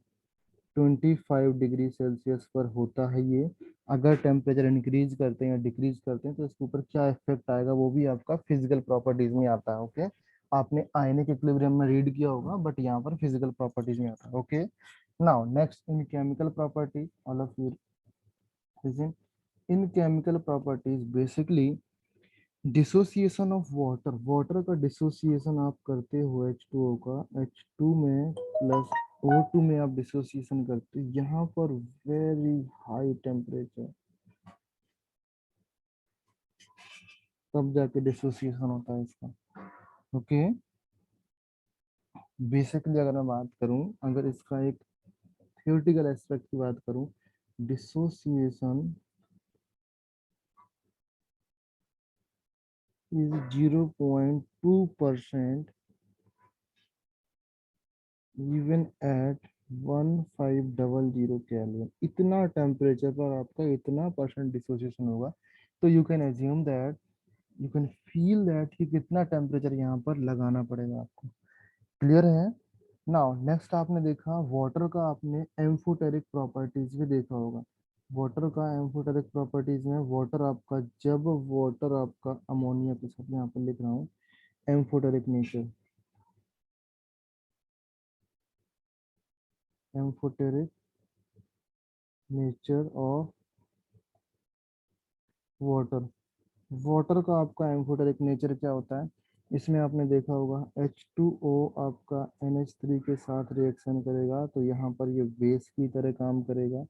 25 डिग्री सेल्सियस पर होता है ये। अगर टेम्परेचर इंक्रीज करते हैं या डिक्रीज करते हैं तो इसके ऊपर क्या इफेक्ट आएगा, वो भी आपका फिजिकल प्रॉपर्टीज में आता है। ओके, आपने आयनिक इक्विलिब्रियम में रीड किया होगा, बट यहाँ पर फिजिकल प्रॉपर्टीज में आता है। Okay, now next in chemical property, all of you listen. In chemical properties basically dissociation of water, water का डिसोसिएशन आप करते हो H2O का, H2 में प्लस O2 में आप डिसोसिएशन करते हो, यहाँ पर वेरी हाई टेम्परेचर, तब जाके डिसोसिएशन होता है इसका। ओके, बेसिकली अगर मैं बात करूं, अगर इसका एक थियोरेटिकल एस्पेक्ट की बात करूं, dissociation is 0.2% even at 1500 kelvin. इतना टेम्परेचर पर आपका इतना परसेंट डिसोसिएशन होगा, तो you can assume that, you can feel that कि कितना टेम्परेचर यहाँ पर लगाना पड़ेगा आपको। क्लियर है? नाउ नेक्स्ट आपने देखा वाटर का, आपने एम्फोटेरिक प्रॉपर्टीज भी देखा होगा। वाटर का एम्फोटेरिक प्रॉपर्टीज में वाटर आपका, जब वाटर आपका अमोनिया के साथ, यहाँ पर लिख रहा हूँ amphoteric nature, amphoteric nature of water. Water का आपका एम्फोटेरिक नेचर क्या होता है, इसमें आपने देखा होगा H2O आपका NH3 के साथ रिएक्शन करेगा तो यहाँ पर ये बेस की तरह काम करेगा,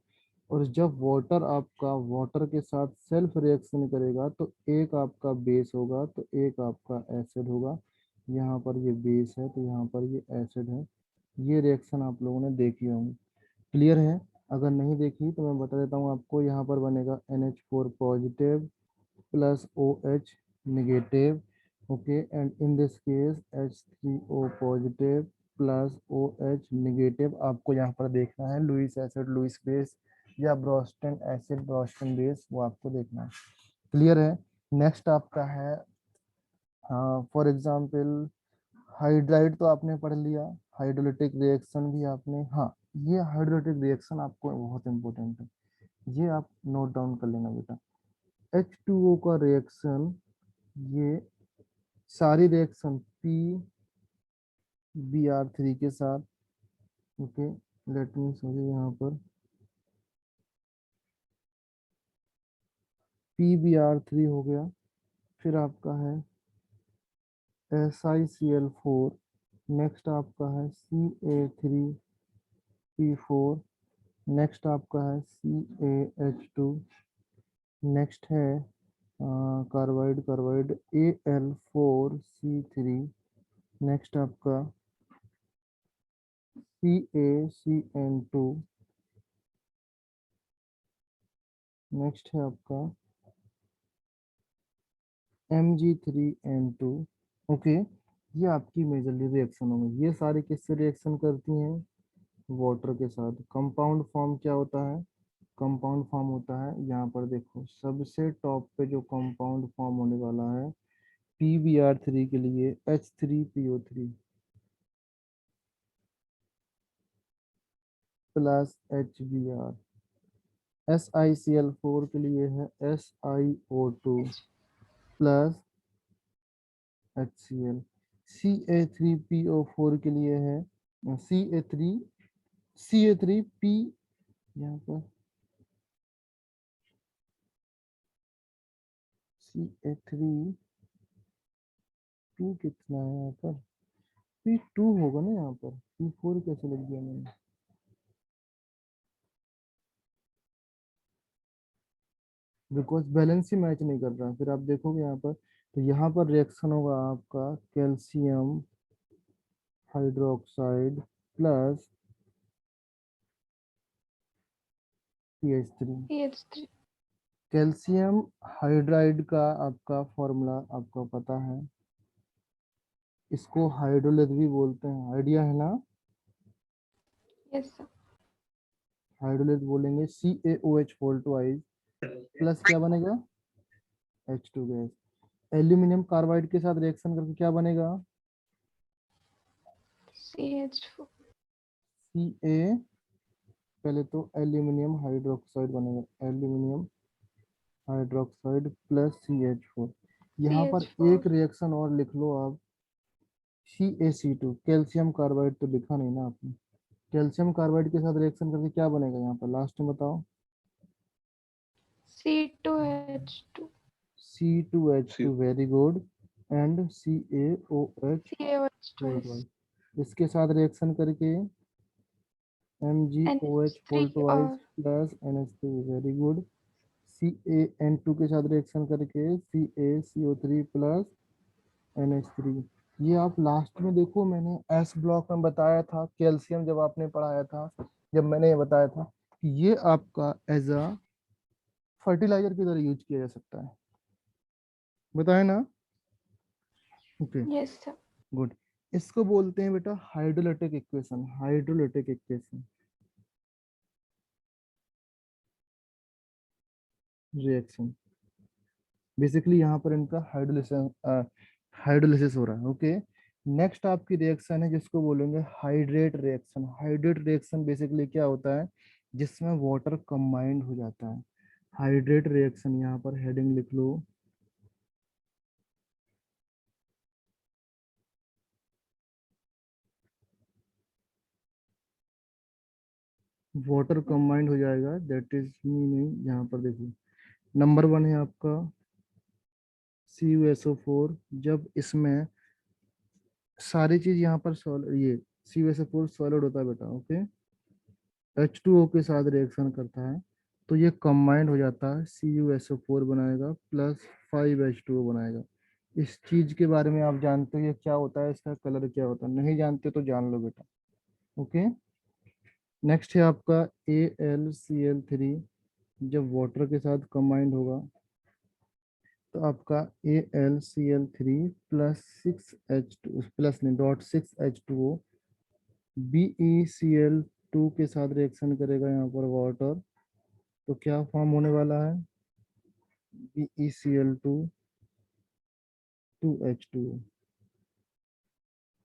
और जब वाटर आपका वाटर के साथ सेल्फ रिएक्शन करेगा तो एक आपका बेस होगा तो एक आपका एसिड होगा। यहाँ पर ये बेस है तो यहाँ पर ये एसिड है। ये रिएक्शन आप लोगों ने देखी होंगी। क्लियर है? अगर नहीं देखी तो मैं बता देता हूँ आपको, यहाँ पर बनेगा NH4 positive, plus OH negative. Okay, and in this case H3O positive plus OH negative. आपको यहाँ पर देखना है लुईस एसिड लुईस बेस या ब्रोस्टन एसिड ब्रोस्टन बेस, वो आपको देखना है। क्लियर है। नेक्स्ट आपका है फॉर एग्जांपल हाइड्राइड, तो आपने पढ़ लिया। हाइड्रोलिटिक रिएक्शन भी आपने, हाँ ये हाइड्रोलिटिक रिएक्शन आपको बहुत इंपॉर्टेंट है, ये आप नोट डाउन कर लेना बेटा। H2O का रिएक्शन, ये सारी रिएक्शन PBr3 के साथ, ओके लेट मी सॉरी यहाँ पर PBr3 हो गया। फिर आपका है SiCl4, नेक्स्ट आपका है Ca3P4, नेक्स्ट आपका है CaH2, नेक्स्ट है कार्बाइड कार्बाइड Al4C3, नेक्स्ट आपका CaCN2, नेक्स्ट है आपका Mg3N2। ओके, ये आपकी मेजरली रिएक्शन होंगी। ये सारी किससे रिएक्शन करती हैं? वाटर के साथ। कंपाउंड फॉर्म क्या होता है? कंपाउंड फॉर्म होता है, यहाँ पर देखो सबसे टॉप पे जो कंपाउंड फॉर्म होने वाला है PBr3 के लिए H3PO3 प्लस HBr, SiCl4 के लिए है SiO2 प्लस HCl, Ca3PO4 के लिए है Ca3P, यहाँ पर Ca3P कितना है यहाँ पर? P2 होगा ना, यहाँ पर P4 कैसे लिख दिया मैंने? बिकॉज बैलेंस ही मैच नहीं कर रहा। फिर आप देखोगे यहाँ पर, तो यहाँ पर रिएक्शन होगा आपका calcium hydroxide plus CH3। CH3। Calcium hydride का आपका फॉर्मूला आपको पता है, इसको हाइड्रोलिस भी बोलते हैं, आइडिया है ना? Yes sir. हाइड्रोलिस बोलेंगे CaOH ट्वाइस प्लस क्या बनेगा? H2 gas. एल्यूमिनियम कार्बाइड के साथ रिएक्शन करके क्या बनेगा? CH4। Ca, पहले तो एल्यूमिनियम हाइड्रोक्साइड बनेगा, एल्यूमिनियम हाइड्रोक्साइड प्लस CH4। यहाँ पर CH4। एक रिएक्शन और लिख लो आप, CaC2, कैल्शियम कार्बाइड तो लिखा नहीं ना आपने। कैल्शियम कार्बाइड के साथ रिएक्शन करके क्या बनेगा यहाँ पर, लास्ट में बताओ? C2H2। C2H2, very good, and CaOH CaOH four twice। Twice, इसके साथ रिएक्शन करके MgOH फोर NH3 ट्वाइस और plus NH3, very good. CaN2 के साथ रिएक्शन करके CaCO3 प्लस NH3। ये आप लास्ट में देखो, मैंने एस ब्लॉक में बताया था, कैल्शियम जब आपने पढ़ाया था, जब मैंने ये बताया था कि ये आपका एज अ फर्टिलाइजर की तरह यूज किया जा सकता है, बताया ना? Okay yes sir. गुड। इसको बोलते हैं बेटा hydrolytic equation, hydrolytic equation reaction. Basically यहाँ पर इनका हाइड्रोलिसिस हो रहा है। ओके, नेक्स्ट आपकी रिएक्शन है जिसको बोलेंगे hydrate reaction. Hydrate reaction basically क्या होता है? जिसमें वाटर कंबाइंड हो जाता है। हाइड्रेट रिएक्शन, यहाँ पर हेडिंग लिख लो, वाटर कंबाइंड हो जाएगा, दैट इज मीनिंग यहाँ पर देखो नंबर 1 है आपका CuSO4। जब इसमें सारी चीज यहाँ पर ये CuSO4 सॉलिड होता है बेटा, ओके, H2O के साथ रिएक्शन करता है तो ये कंबाइंड हो जाता है, CuSO4 बनाएगा प्लस 5H2O बनाएगा। इस चीज के बारे में आप जानते हो ये क्या होता है, इसका कलर क्या होता है? नहीं जानते तो जान लो बेटा। ओके, नेक्स्ट है आपका AlCl3, जब वाटर के साथ कंबाइंड होगा तो आपका AlCl3 प्लस 6H2 प्लस नहीं डॉट 6H2O BeCl2 के साथ रिएक्शन करेगा यहाँ पर वाटर, तो क्या फॉर्म होने वाला है? BeCl2 2H2O।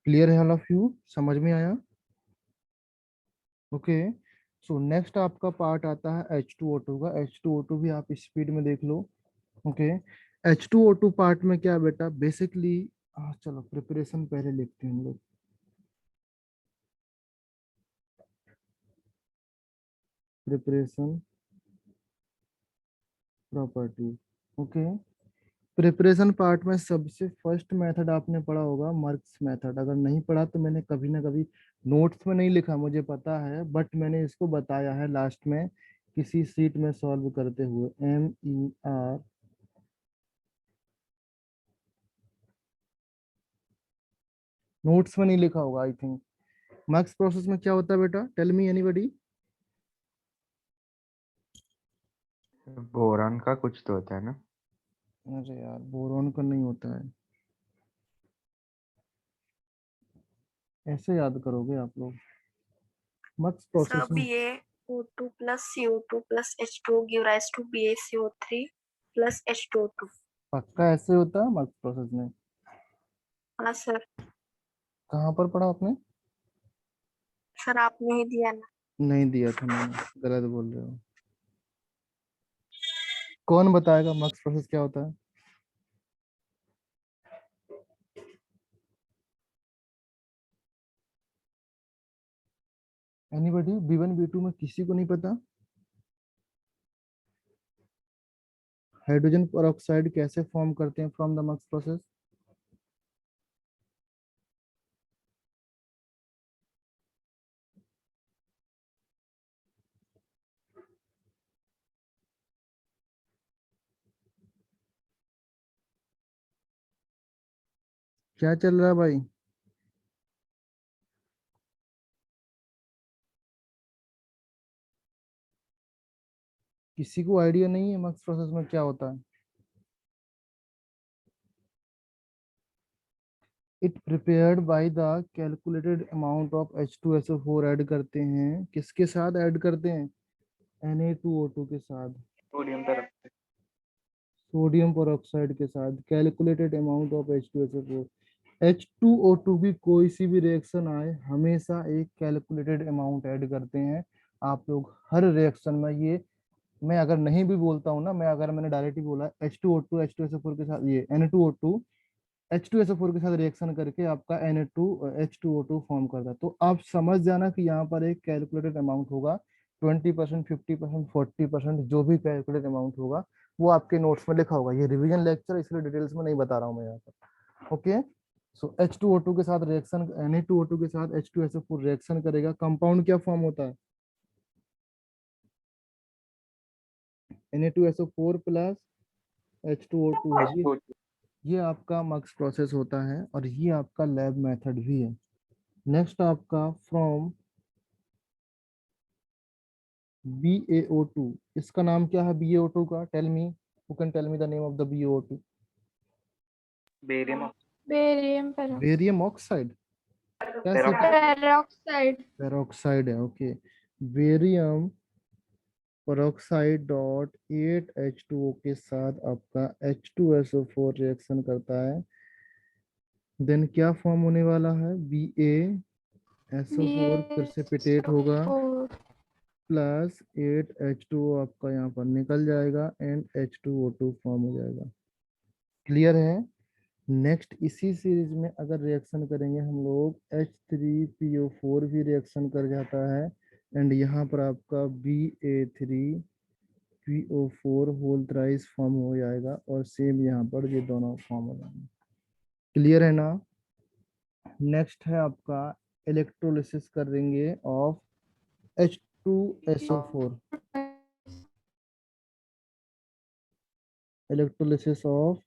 क्लियर है ऑल ऑफ यू? समझ में आया? ओके। सो नेक्स्ट आपका पार्ट आता है H2O2 का। H2O2 भी आप स्पीड में देख लो। ओके। H2O2 पार्ट में क्या है बेटा, बेसिकली चलो प्रिपरेशन पहले लिखते हैं हम लोग। Preparation property. Okay. Preparation part में सबसे फर्स्ट मेथड आपने पढ़ा होगा मर्क्स मेथड। अगर नहीं पढ़ा तो मैंने कभी ना कभी नोट्स में नहीं लिखा, मुझे पता है, बट मैंने इसको बताया है लास्ट में किसी सीट में सॉल्व करते हुए। MER नोट्स में नहीं लिखा होगा आई थिंक। मर्क्स प्रोसेस में क्या होता है बेटा, टेल मी एनीबॉडी। बोरान का कुछ तो होता है ना? अरे यार बोरॉन का नहीं होता है, ऐसे याद करोगे आप लोग। मर्क्स Sir, प्रोसेस में BaO2 plus CO2 plus H2O give rise to BaCO3 plus H2O2. पक्का ऐसे होता है मर्क्स प्रोसेस में? हाँ सर। कहाँ पर पढ़ा आपने? सर आपने ही दिया ना। नहीं दिया था मैंने, गलत बोल रहे हो। कौन बताएगा मर्क्स प्रोसेस क्या होता है? एनीबॉडी? B1 B2 में किसी को नहीं पता? हाइड्रोजन परऑक्साइड कैसे फॉर्म करते हैं फ्रॉम द मर्क्स प्रोसेस? क्या चल रहा है भाई? किसी को आइडिया नहीं है मर्क्स प्रोसेस में क्या होता है? It prepared by the calculated amount of H2SO4 add करते हैं, किसके साथ ऐड करते हैं? Na2O2 के साथ, सोडियम पेरोक्साइड के साथ, calculated amount of H2SO4। H2O2 की कोई सी भी रिएक्शन आए हमेशा एक कैलकुलेटेड अमाउंट ऐड करते हैं। आप लोग हर रिएक्शन में ये, मैं अगर नहीं भी बोलता हूँ ना, मैं अगर मैंने डायरेक्ट ही बोला H2O2 H2SO4 के साथ, ये Na2O2 H2SO4 के साथ रिएक्शन करके आपका Na2 H2O2 फॉर्म करता है, तो आप समझ जाना कि यहाँ पर एक कैलकुलेटेड अमाउंट होगा। 20%, 50%, 40%, जो भी कैलकुलेटेड अमाउंट होगा वो आपके नोट्स में लिखा होगा। ये रिवीजन लेक्चर इसलिए डिटेल्स में नहीं बता रहा हूँ मैं यहाँ पर। ओके। सो H2O2 के साथ रिएक्शन, Na2O2 के साथ H2SO4 रिएक्शन करेगा, कंपाउंड क्या फॉर्म होता है? Na2SO4 plus H2O2। ये आपका मर्क्स प्रोसेस होता है और ये आपका लैब मेथड भी है। नेक्स्ट आपका फ्रॉम BaO2, इसका नाम क्या है BaO2 का? Tell me, who can tell me the name of the BaO2? Barium peroxide. Barium oxide? कैसे? Peroxide. पेरोक्साइड है, okay. Barium peroxide dot 8H2O के साथ आपका H2SO4 रिएक्शन करता है, देन क्या फॉर्म होने वाला है? BaSO4 प्रेसिपिटेट होगा BaSO4. प्लस 8H2O आपका यहाँ पर निकल जाएगा एंड H2O2 फॉर्म हो जाएगा। क्लियर है? नेक्स्ट इसी सीरीज में अगर रिएक्शन करेंगे हम लोग, H3PO4 भी रिएक्शन कर जाता है एंड यहाँ पर आपका Ba3PO4 होल थ्राइस फॉर्म हो जाएगा और सेम यहाँ पर ये दोनों फॉर्म हो जाएंगे। क्लियर है ना? नेक्स्ट है आपका इलेक्ट्रोलिसिस करेंगे of H2SO4। Electrolysis of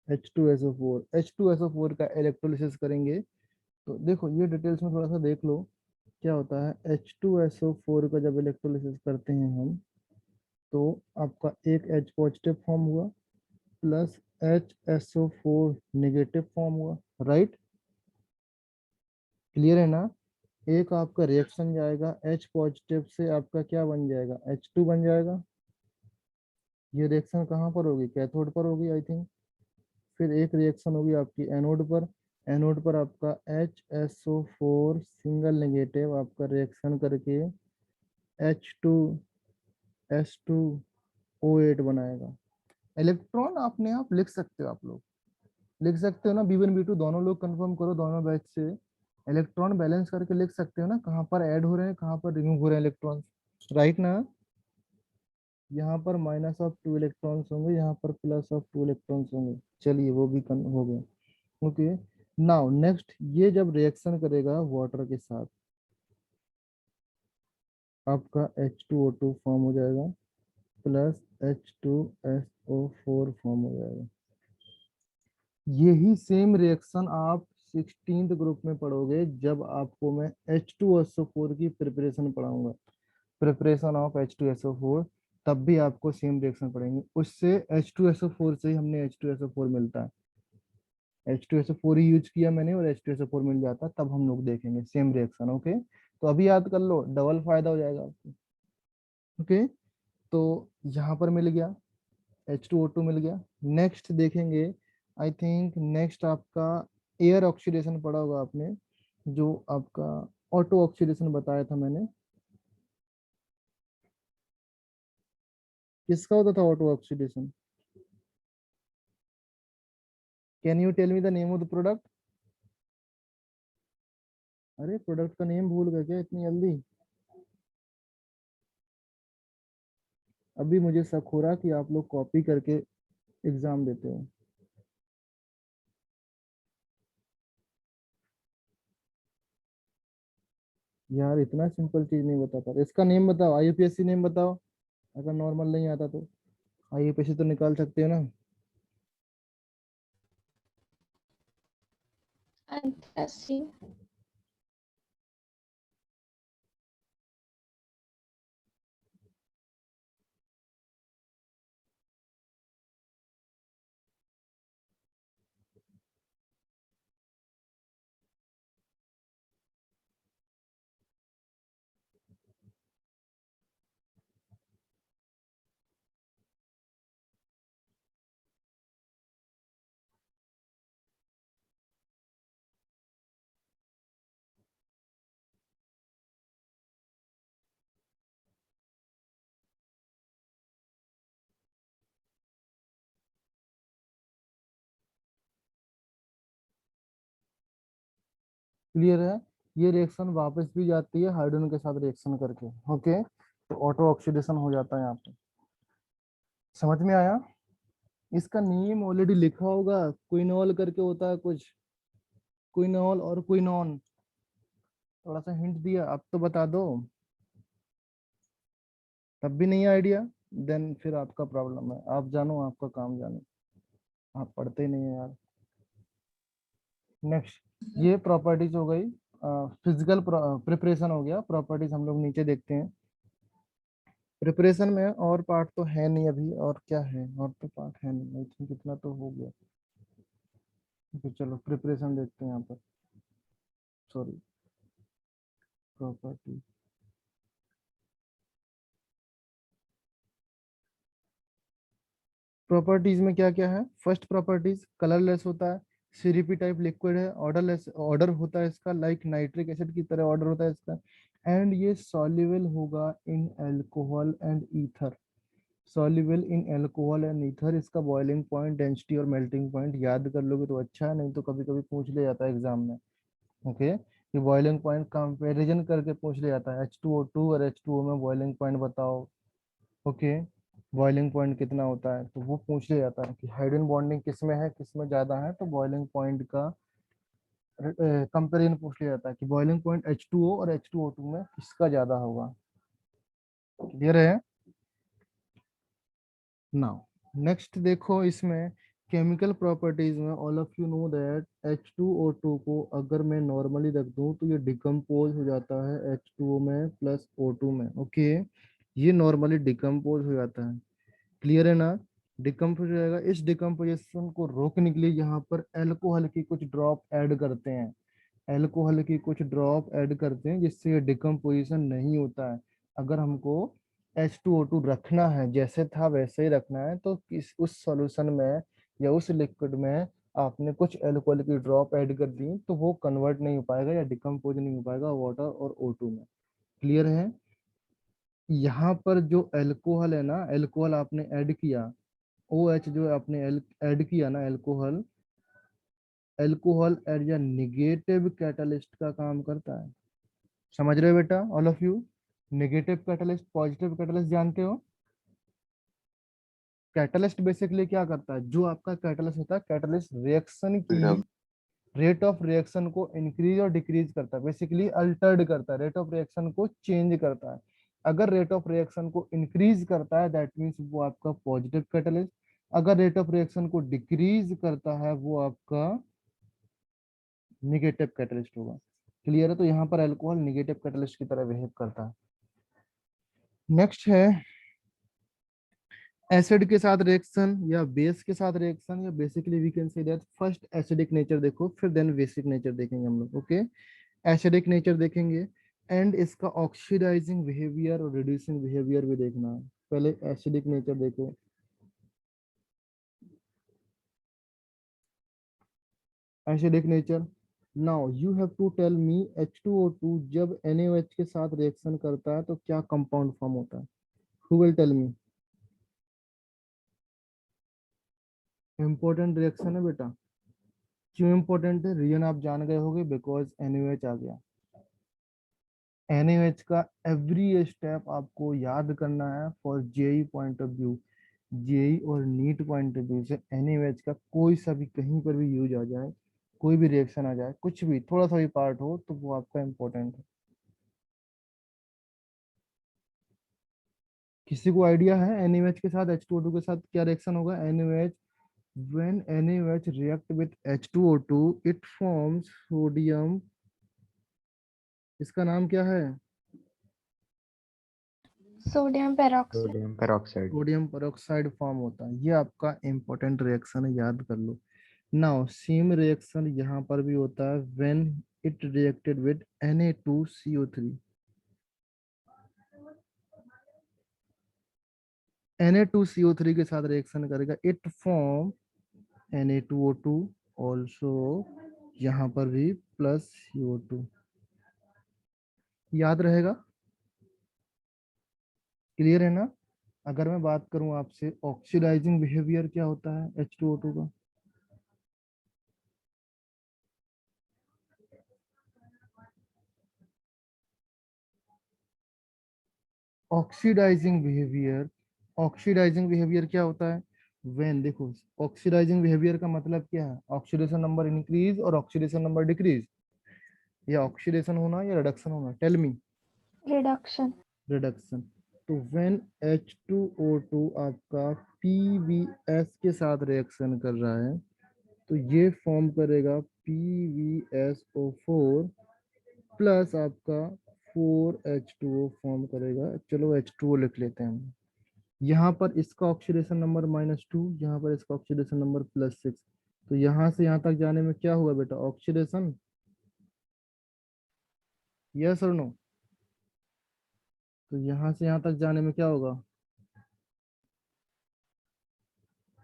H2SO4, H2SO4 का इलेक्ट्रोलिसिस करेंगे तो देखो ये डिटेल्स में थोड़ा सा देख लो क्या होता है। H2SO4 का जब इलेक्ट्रोलिसिस करते हैं हम तो आपका एक H पॉजिटिव फॉर्म हुआ प्लस HSO4 नेगेटिव फॉर्म हुआ, राइट? क्लियर है ना? एक आपका रिएक्शन जाएगा H पॉजिटिव से, आपका क्या बन जाएगा, H2 बन जाएगा। ये रिएक्शन कहाँ पर होगी, कैथोड पर होगी आई थिंक। फिर एक रिएक्शन होगी आपकी एनोड पर, एनोड पर आपका HSO4 सिंगल नेगेटिव आपका रिएक्शन करके H2S2O8 बनाएगा। इलेक्ट्रॉन अपने आप लिख सकते हो, आप लोग लिख सकते हो ना, B1 B2 दोनों लोग कंफर्म करो, दोनों बैच से इलेक्ट्रॉन बैलेंस करके लिख सकते हो ना, कहाँ पर ऐड हो रहे हैं कहाँ पर रिमूव हो रहे हैं इलेक्ट्रॉन, राइट ना? यहाँ पर -2 इलेक्ट्रॉन्स होंगे, यहाँ पर +2 इलेक्ट्रॉन्स होंगे। चलिए वो भी हो गया। ओके, नाउ नेक्स्ट, ये जब रिएक्शन करेगा वाटर के साथ, आपका H2O2 फॉर्म हो जाएगा प्लस H2SO4 फॉर्म हो जाएगा। यही सेम रिएक्शन आप 16th ग्रुप में पढ़ोगे, जब आपको मैं H2SO4 की प्रिपरेशन पढ़ाऊंगा, प्रिपरेशन ऑफ H2SO4, तब भी आपको सेम रिएक्शन पढ़ेंगे। उससे H2SO4 से ही हमने H2SO4 मिलता है, H2SO4 ही यूज किया मैंने और H2SO4 मिल जाता, तब हम लोग देखेंगे सेम रिएक्शन। ओके, तो अभी याद कर लो, डबल फायदा हो जाएगा आपको। ओके, तो यहाँ पर मिल गया, H2O2 मिल गया। नेक्स्ट देखेंगे, आई थिंक नेक्स्ट आपका एयर ऑक्सीडेशन पढ़ा होगा आपने, जो आपका ऑटो ऑक्सीडेशन बताया था मैंने। किसका होता था auto oxidation? Can you tell me the name of the product? अरे प्रोडक्ट का नेम भूल गए क्या इतनी जल्दी? अभी मुझे शक हो रहा कि आप लोग कॉपी करके एग्जाम देते हो। यार इतना सिंपल चीज नहीं बता पा रहे, इसका नेम बताओ, IUPAC नेम बताओ, अगर नॉर्मल नहीं आता तो। IUPAC तो निकाल सकते हो ना? Antacid. क्लियर है? ये रिएक्शन वापस भी जाती है हाइड्रोजन के साथ रिएक्शन करके। ओके, तो ऑटो ऑक्सीडेशन हो जाता है यहाँ पे। समझ में आया? इसका नेम ऑलरेडी लिखा होगा, क्विनोल करके होता है कुछ, क्विनोल और क्विनोन। थोड़ा सा हिंट दिया, अब तो बता दो। तब भी नहीं आइडिया, देन फिर आपका प्रॉब्लम है, आप जानो आपका काम जानो, आप पढ़ते ही नहीं है यार। नेक्स्ट, ये प्रॉपर्टीज हो गई, फिजिकल प्रिपरेशन हो गया, प्रॉपर्टीज हम लोग नीचे देखते हैं। प्रिपरेशन में और पार्ट तो है नहीं अभी, और क्या है, और तो पार्ट है नहीं, आई थिंक इतना तो हो गया। तो चलो प्रिपरेशन देखते हैं यहाँ पर, सॉरी, प्रॉपर्टी। प्रॉपर्टीज में क्या क्या है? फर्स्ट प्रॉपर्टीज, कलरलेस होता है, सीरीपी टाइप लिक्विड है, ऑर्डरलेस, ऑर्डर होता है इसका लाइक नाइट्रिक एसिड की तरह ऑर्डर होता है इसका, एंड ये सॉल्युबल होगा in alcohol and ether, soluble in alcohol and ether. इसका बॉइलिंग पॉइंट, डेंसिटी और मेल्टिंग पॉइंट याद कर लोगे तो अच्छा है, नहीं तो कभी कभी पूछ ले जाता है एग्जाम में। ओके, ये बॉइलिंग पॉइंट कंपैरिजन करके पूछ ले जाता है, H2O2 और H2O में बॉइलिंग पॉइंट बताओ। ओके, बॉइलिंग पॉइंट कितना होता है, तो वो पूछ लिया जाता है कि हाइड्रोजन बॉन्डिंग किस में है, किस में ज्यादा है, तो बॉइलिंग पॉइंट का कंपेरिजन पूछ लिया जाता है कि बॉइलिंग पॉइंट H2O और H2O2 में किसका ज्यादा होगा। क्लियर है? नाउ नेक्स्ट देखो, इसमें केमिकल प्रॉपर्टीज में all of you know that H2O2 को अगर मैं नॉर्मली रख दूं तो ये डिकम्पोज हो जाता है H2O में प्लस O2 में। ओके, ये नॉर्मली डिकम्पोज हो जाता है। क्लियर है ना? डिकम्पोज हो जाएगा। इस डिकम्पोजिशन को रोकने के लिए यहाँ पर एल्कोहल की कुछ ड्रॉप ऐड करते हैं, एल्कोहल की कुछ ड्रॉप ऐड करते हैं, जिससे ये डिकम्पोजिशन नहीं होता है। अगर हमको H2O2 रखना है, जैसे था वैसे ही रखना है, तो किस उस सॉल्यूशन में या उस लिक्विड में आपने कुछ एल्कोहल की ड्रॉप ऐड कर दी, तो वो कन्वर्ट नहीं हो पाएगा या डिकम्पोज नहीं हो पाएगा वाटर और O2 में। क्लियर है? यहाँ पर जो एल्कोहल है ना, एल्कोहल आपने ऐड किया, OH जो आपने ऐड किया ना alcohol, alcohol as a negative catalyst का काम करता है। समझ रहे हो बेटा all of you? Negative catalyst, positive catalyst जानते हो? कैटलिस्ट बेसिकली क्या करता है? जो आपका कैटलिस्ट होता है, कैटलिस्ट रिएक्शन की रेट ऑफ रिएक्शन को इंक्रीज और डिक्रीज करता है, बेसिकली अल्टर्ड करता है, रेट ऑफ रिएक्शन को चेंज करता है। अगर रेट ऑफ रिएक्शन को इंक्रीज करता है दैट मीन्स वो आपका पॉजिटिव कैटलिस्ट, अगर रेट ऑफ रिएक्शन को डिक्रीज करता है वो आपका निगेटिव कैटलिस्ट होगा। क्लियर है? तो यहाँ पर अल्कोहल निगेटिव कैटलिस्ट की तरह बिहेव करता है। नेक्स्ट है एसिड के साथ रिएक्शन या बेस के साथ रिएक्शन, या basically we can say that first acidic nature देखो, फिर देन बेसिक नेचर देखेंगे हम लोग। ओके, एसिडिक नेचर देखेंगे एंड इसका ऑक्सीडाइजिंग बिहेवियर और रिड्यूसिंग बिहेवियर भी देखना है। पहले एसिडिक नेचर देखो। Acidic nature, now you have to tell me H2O2 जब NaOH के साथ रिएक्शन करता है तो क्या कंपाउंड फॉर्म होता है? Who will tell me? Important reaction है बेटा। क्यों इंपॉर्टेंट है? रीजन आप जान गए होगे, बिकॉज NaOH आ गया। NaOH का एवरी स्टेप आपको याद करना है for JEE point of view. JEE और नीट पॉइंट ऑफ व्यू से NaOH का कोई सा भी कहीं पर भी यूज आ जाए, कोई भी रिएक्शन आ जाए, कुछ भी थोड़ा सा भी पार्ट हो, तो वो आपका इंपॉर्टेंट है। किसी को आइडिया है NaOH के साथ H2O2 के साथ क्या रिएक्शन होगा? NaOH, when NaOH react with H2O2 it forms sodium, इसका नाम क्या है? Sodium peroxide. Sodium peroxide. Sodium peroxide form होता है। ये आपका इंपॉर्टेंट रिएक्शन है, याद कर लो। नाउ सेम रिएक्शन यहाँ पर भी होता है when it reacted with Na2CO3। Na2CO3 के साथ रिएक्शन करेगा, इट फॉर्म Na2O2 ऑल्सो, यहाँ पर भी प्लस CO2। याद रहेगा? क्लियर है ना? अगर मैं बात करूं आपसे ऑक्सीडाइजिंग बिहेवियर क्या होता है H2O2 का? ऑक्सीडाइजिंग बिहेवियर, ऑक्सीडाइजिंग बिहेवियर क्या होता है? व्हेन, देखो ऑक्सीडाइजिंग बिहेवियर का मतलब क्या है? ऑक्सीडेशन नंबर इंक्रीज और ऑक्सीडेशन नंबर डिक्रीज, या ऑक्सीडेशन होना या रिडक्शन होना? Tell me. रिडक्शन। रिडक्शन। तो व्हेन H2O2 आपका PbS के साथ रिएक्शन कर रहा है तो ये फॉर्म करेगा PbSO4 प्लस आपका 4H2O फॉर्म करेगा। चलो H2O लिख लेते हैं हम। यहाँ पर इसका ऑक्सीडेशन नंबर -2, यहाँ पर इसका ऑक्सीडेशन नंबर +6। तो यहाँ से यहाँ तक जाने में क्या हुआ बेटा? ऑक्सीडेशन, यस और नो? तो यहाँ से यहाँ तक जाने में क्या होगा?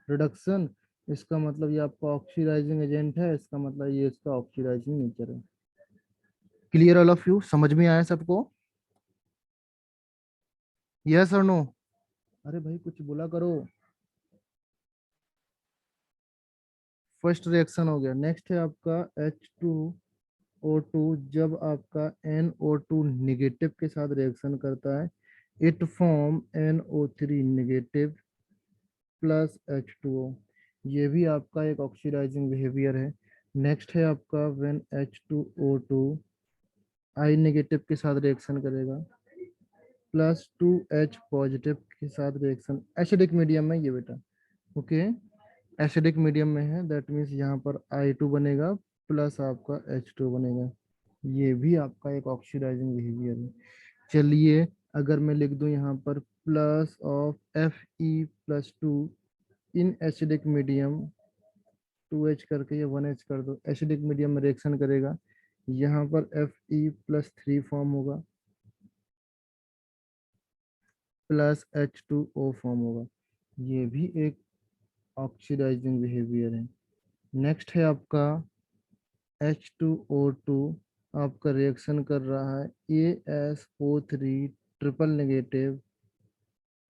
रिडक्शन। इसका मतलब ये आपका ऑक्सीडाइजिंग एजेंट है, इसका मतलब ये इसका ऑक्सीडाइजिंग नेचर है। Clear all of you? समझ में आया सबको? यस और नो? अरे भाई कुछ बोला करो। फर्स्ट रिएक्शन हो गया। नेक्स्ट है आपका H2O2 जब आपका NO2 निगेटिव के साथ रिएक्शन करता है, it form NO3 negative plus H2O। ये भी आपका एक ऑक्सीडाइजिंग बिहेवियर है। नेक्स्ट है आपका व्हेन H2O2 I नेगेटिव के साथ रिएक्शन करेगा, +2H पॉजिटिव के साथ रिएक्शन, एसिडिक मीडियम में ये बेटा। ओके, एसिडिक मीडियम में है, दैट मीन्स यहाँ पर I2 बनेगा प्लस आपका H2 बनेगा। ये भी आपका एक ऑक्सीडाइजिंग बिहेवियर है। चलिए अगर मैं लिख दूं यहाँ पर plus of Fe+2 in acidic medium 2H करके या 1H कर दो, एसिडिक मीडियम में रिएक्शन करेगा, यहाँ पर Fe+3 फॉर्म होगा प्लस H2O फॉर्म होगा। ये भी एक ऑक्सीडाइजिंग बिहेवियर है। नेक्स्ट है आपका H2O2, आपका रिएक्शन कर रहा है ASO3 ट्रिपल नेगेटिव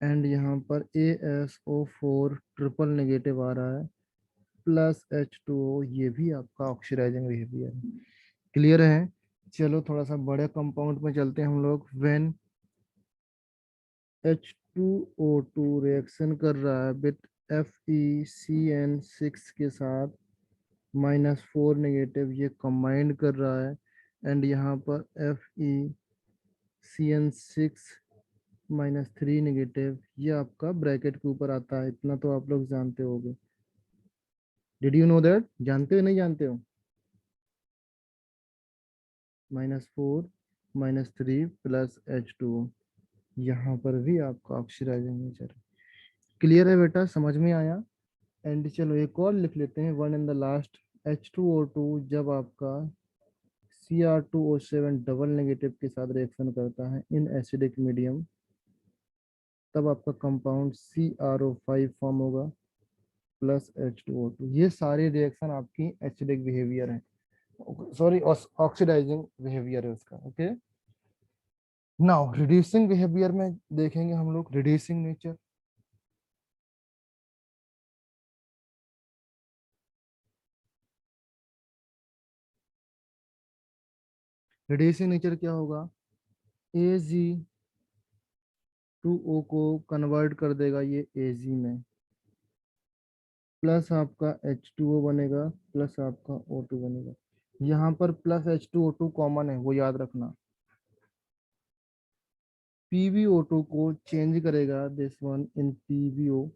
एंड यहाँ पर ASO4 ट्रिपल नेगेटिव आ रहा है प्लस H2O, ये भी आपका ऑक्सीडाइजिंग बिहेवियर है। क्लियर है? चलो थोड़ा सा बड़े कंपाउंड में चलते हैं हम लोग। व्हेन H2O2 रिएक्शन कर रहा है विथ FeCN6 के साथ -4 नेगेटिव, ये कंबाइंड कर रहा है एंड यहाँ पर FeCN6 -3 नेगेटिव, ये आपका ब्रैकेट के ऊपर आता है। इतना तो आप लोग जानते होंगे। Did you know that? जानते हो नहीं जानते हो? -4 -3 प्लस H2O, यहाँ पर भी आपका ऑक्सीडाइजिंग नेचर है। क्लियर है बेटा? समझ में आया? एंड चलो एक और लिख लेते हैं, one in the last. H2O2 जब आपका Cr2O7 डबल नेगेटिव के साथ रिएक्शन करता है इन एसिडिक मीडियम, तब आपका कंपाउंड CrO5 फॉर्म होगा प्लस H2O2। ये सारी रिएक्शन आपकी एसिडिक बिहेवियर है, सॉरी ऑक्सीडाइजिंग बिहेवियर है उसका। ओके, नाउ रिड्यूसिंग बिहेवियर में देखेंगे हम लोग रिड्यूसिंग नेचर। रिड्यूसिंग नेचर क्या होगा? Ag2O को कन्वर्ट कर देगा ये Ag में, प्लस आपका H2O बनेगा प्लस आपका O2 बनेगा। यहाँ पर प्लस H2O2 कॉमन है, वो याद रखना। PbO2 को चेंज करेगा this one in PbO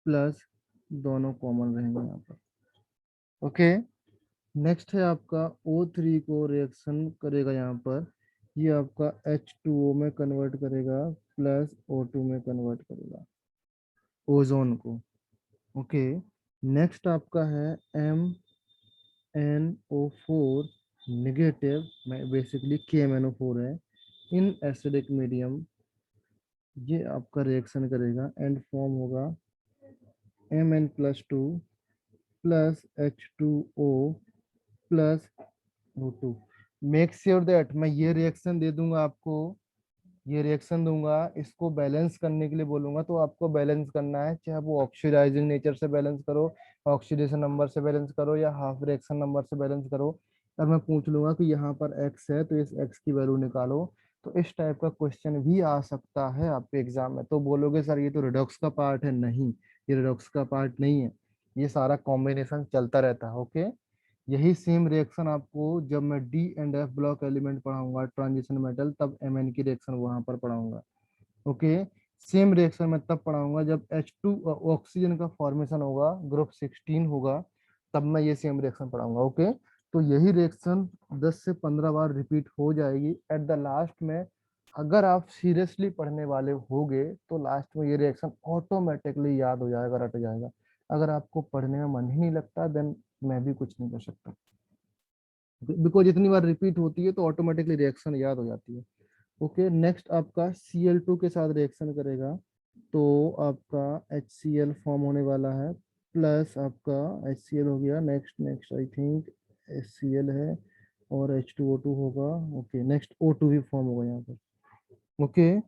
plus, दोनों कॉमन रहेंगे यहाँ पर। ओके, नेक्स्ट है आपका O3 को रिएक्शन करेगा यहाँ पर, ये आपका H2O में कन्वर्ट करेगा प्लस O2 में कन्वर्ट करेगा ओजोन को। ओके, नेक्स्ट आपका है MnO4 नेगेटिव, बेसिकली KMnO4 है इन एसिडिक मीडियम, ये आपका रिएक्शन करेगा एंड फॉर्म होगा Mn+2 plus H2O plus O2। Make sure that मैं ये रिएक्शन दे दूंगा आपको, ये रिएक्शन दूंगा, इसको बैलेंस करने के लिए बोलूंगा तो आपको बैलेंस करना है, चाहे वो ऑक्सीडाइजिंग नेचर से बैलेंस करो, ऑक्सीडेशन नंबर से बैलेंस करो या हाफ रिएक्शन नंबर से बैलेंस करो। और मैं पूछ लूंगा कि यहाँ पर x है तो इस x की वैल्यू निकालो, तो इस टाइप का क्वेश्चन भी आ सकता है आपके एग्जाम में। तो बोलोगे सर ये तो रिडॉक्स का पार्ट है, नहीं ये रिडॉक्स का पार्ट नहीं है, ये सारा कॉम्बिनेशन चलता रहता है। ओके, यही सेम रिएक्शन आपको जब मैं D and F block element पढ़ाऊंगा ट्रांजिशन मेटल, तब Mn की रिएक्शन वहां पर पढ़ाऊंगा। ओके, सेम रिएक्शन मैं तब पढ़ाऊंगा जब H2 ऑक्सीजन का फॉर्मेशन होगा, ग्रुप 16 होगा, तब मैं ये सेम रिएक्शन पढ़ाऊंगा। ओके, तो यही रिएक्शन 10 से 15 बार रिपीट हो जाएगी। एट द लास्ट में अगर आप सीरियसली पढ़ने वाले होगे तो लास्ट में ये रिएक्शन ऑटोमेटिकली याद हो जाएगा, रट जाएगा। अगर आपको पढ़ने में मन ही नहीं लगता देन मैं भी कुछ नहीं कर सकता, बिकॉज जितनी बार रिपीट होती है तो ऑटोमेटिकली रिएक्शन याद हो जाती है। ओके, नेक्स्ट आपका Cl2 के साथ रिएक्शन करेगा तो आपका HCl फॉर्म होने वाला है, प्लस आपका HCl हो गया। Next next I think HCl है और H2O2 होगा। ओके, नेक्स्ट O2 भी फॉर्म होगा यहाँ पर। ओके,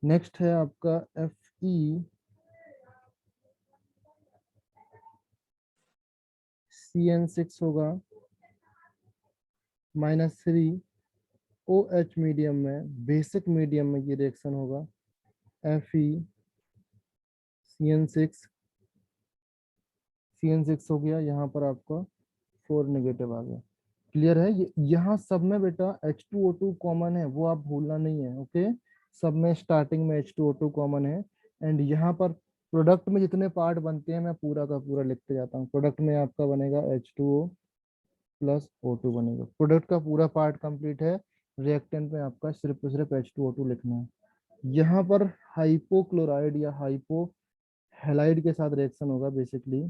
नेक्स्ट है आपका FeCN6 होगा -3 OH मीडियम में, बेसिक मीडियम में ये रिएक्शन होगा। FeCN6 हो गया, यहाँ पर आपका 4 नेगेटिव आ गया। क्लियर है? ये यहाँ सब में बेटा H2O2 कॉमन है, वो आप भूलना नहीं है। ओके, सब में स्टार्टिंग में H2O2 कॉमन है एंड यहाँ पर प्रोडक्ट में जितने पार्ट बनते हैं मैं पूरा का पूरा लिखते जाता हूँ। प्रोडक्ट में आपका बनेगा H2O प्लस O2 बनेगा, प्रोडक्ट का पूरा पार्ट कंप्लीट है। रिएक्टेंट में आपका सिर्फ H2O2 लिखना है। यहाँ पर हाइपोक्लोराइड या हाइपो हैलाइड के साथ रिएक्शन होगा बेसिकली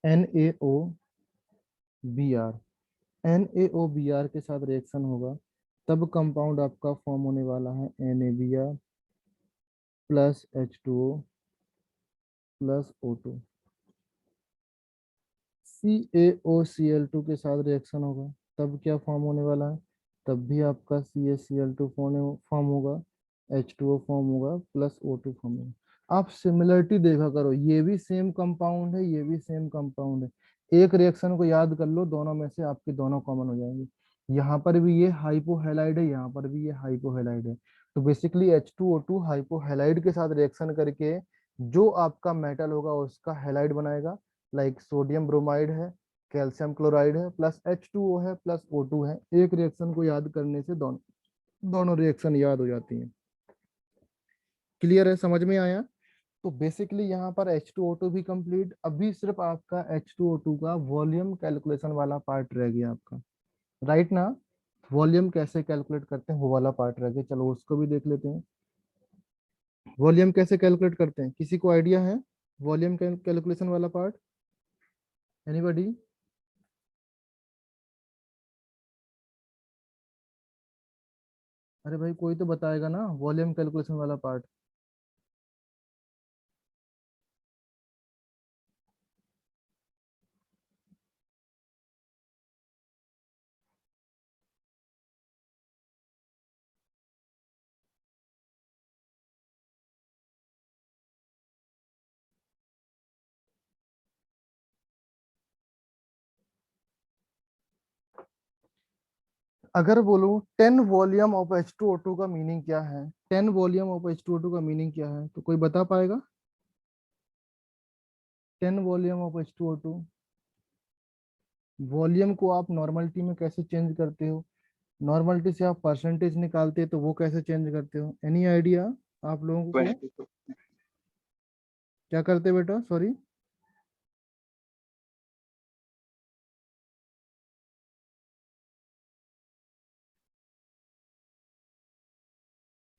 NaOBr। NaOBr के साथ रिएक्शन होगा तब कंपाउंड आपका फॉर्म होने वाला है NaBr plus H2O plus O2। CaOCl2 के साथ रिएक्शन होगा तब क्या फॉर्म होने वाला है, तब भी आपका CaCl2 फॉर्म होगा, H2O फॉर्म होगा प्लस O2 फॉर्म होगा। आप सिमिलरिटी देखा करो, ये भी सेम कंपाउंड है, ये भी सेम कंपाउंड है। एक रिएक्शन को याद कर लो, दोनों में से आपके दोनों कॉमन हो जाएंगे। यहाँ पर भी ये हाइपोहेलाइड है, यहाँ पर भी ये हाइपोहेलाइड है। तो बेसिकली H2O2 हाइपोहेलाइड के साथ रिएक्शन करके जो आपका मेटल होगा उसका हेलाइड बनाएगा। लाइक सोडियम ब्रोमाइड है, कैल्शियम क्लोराइड है, प्लस H2O है, प्लस O2 है। एक रिएक्शन को याद करने से दोनों रिएक्शन याद हो जाती हैं। क्लियर है, समझ में आया? तो बेसिकली यहाँ पर H2O2 भी कंप्लीट। अभी सिर्फ आपका H2O2 का वॉल्यूम कैलकुलेशन वाला पार्ट रह गया आपका, राइट ना? वॉल्यूम कैसे कैलकुलेट करते हैं वो वाला पार्ट रह गया, चलो उसको भी देख लेते हैं। वॉल्यूम कैसे कैलकुलेट करते हैं, किसी को आइडिया है? वॉल्यूम कैलकुलेशन वाला पार्ट, एनीबॉडी? अरे भाई कोई तो बताएगा ना वॉल्यूम कैलकुलेशन वाला पार्ट। अगर बोलूं 10 वॉल्यूम ऑफ H2O2 का मीनिंग क्या है, 10 वॉल्यूम ऑफ H2O2 का मीनिंग क्या है, तो कोई बता पाएगा? 10 वॉल्यूम ऑफ H2O2, वॉल्यूम को आप नॉर्मलिटी में कैसे चेंज करते हो? नॉर्मलिटी से आप परसेंटेज निकालते हो तो वो कैसे चेंज करते हो? एनी आइडिया आप लोगों को? 22। क्या करते बेटा, सॉरी?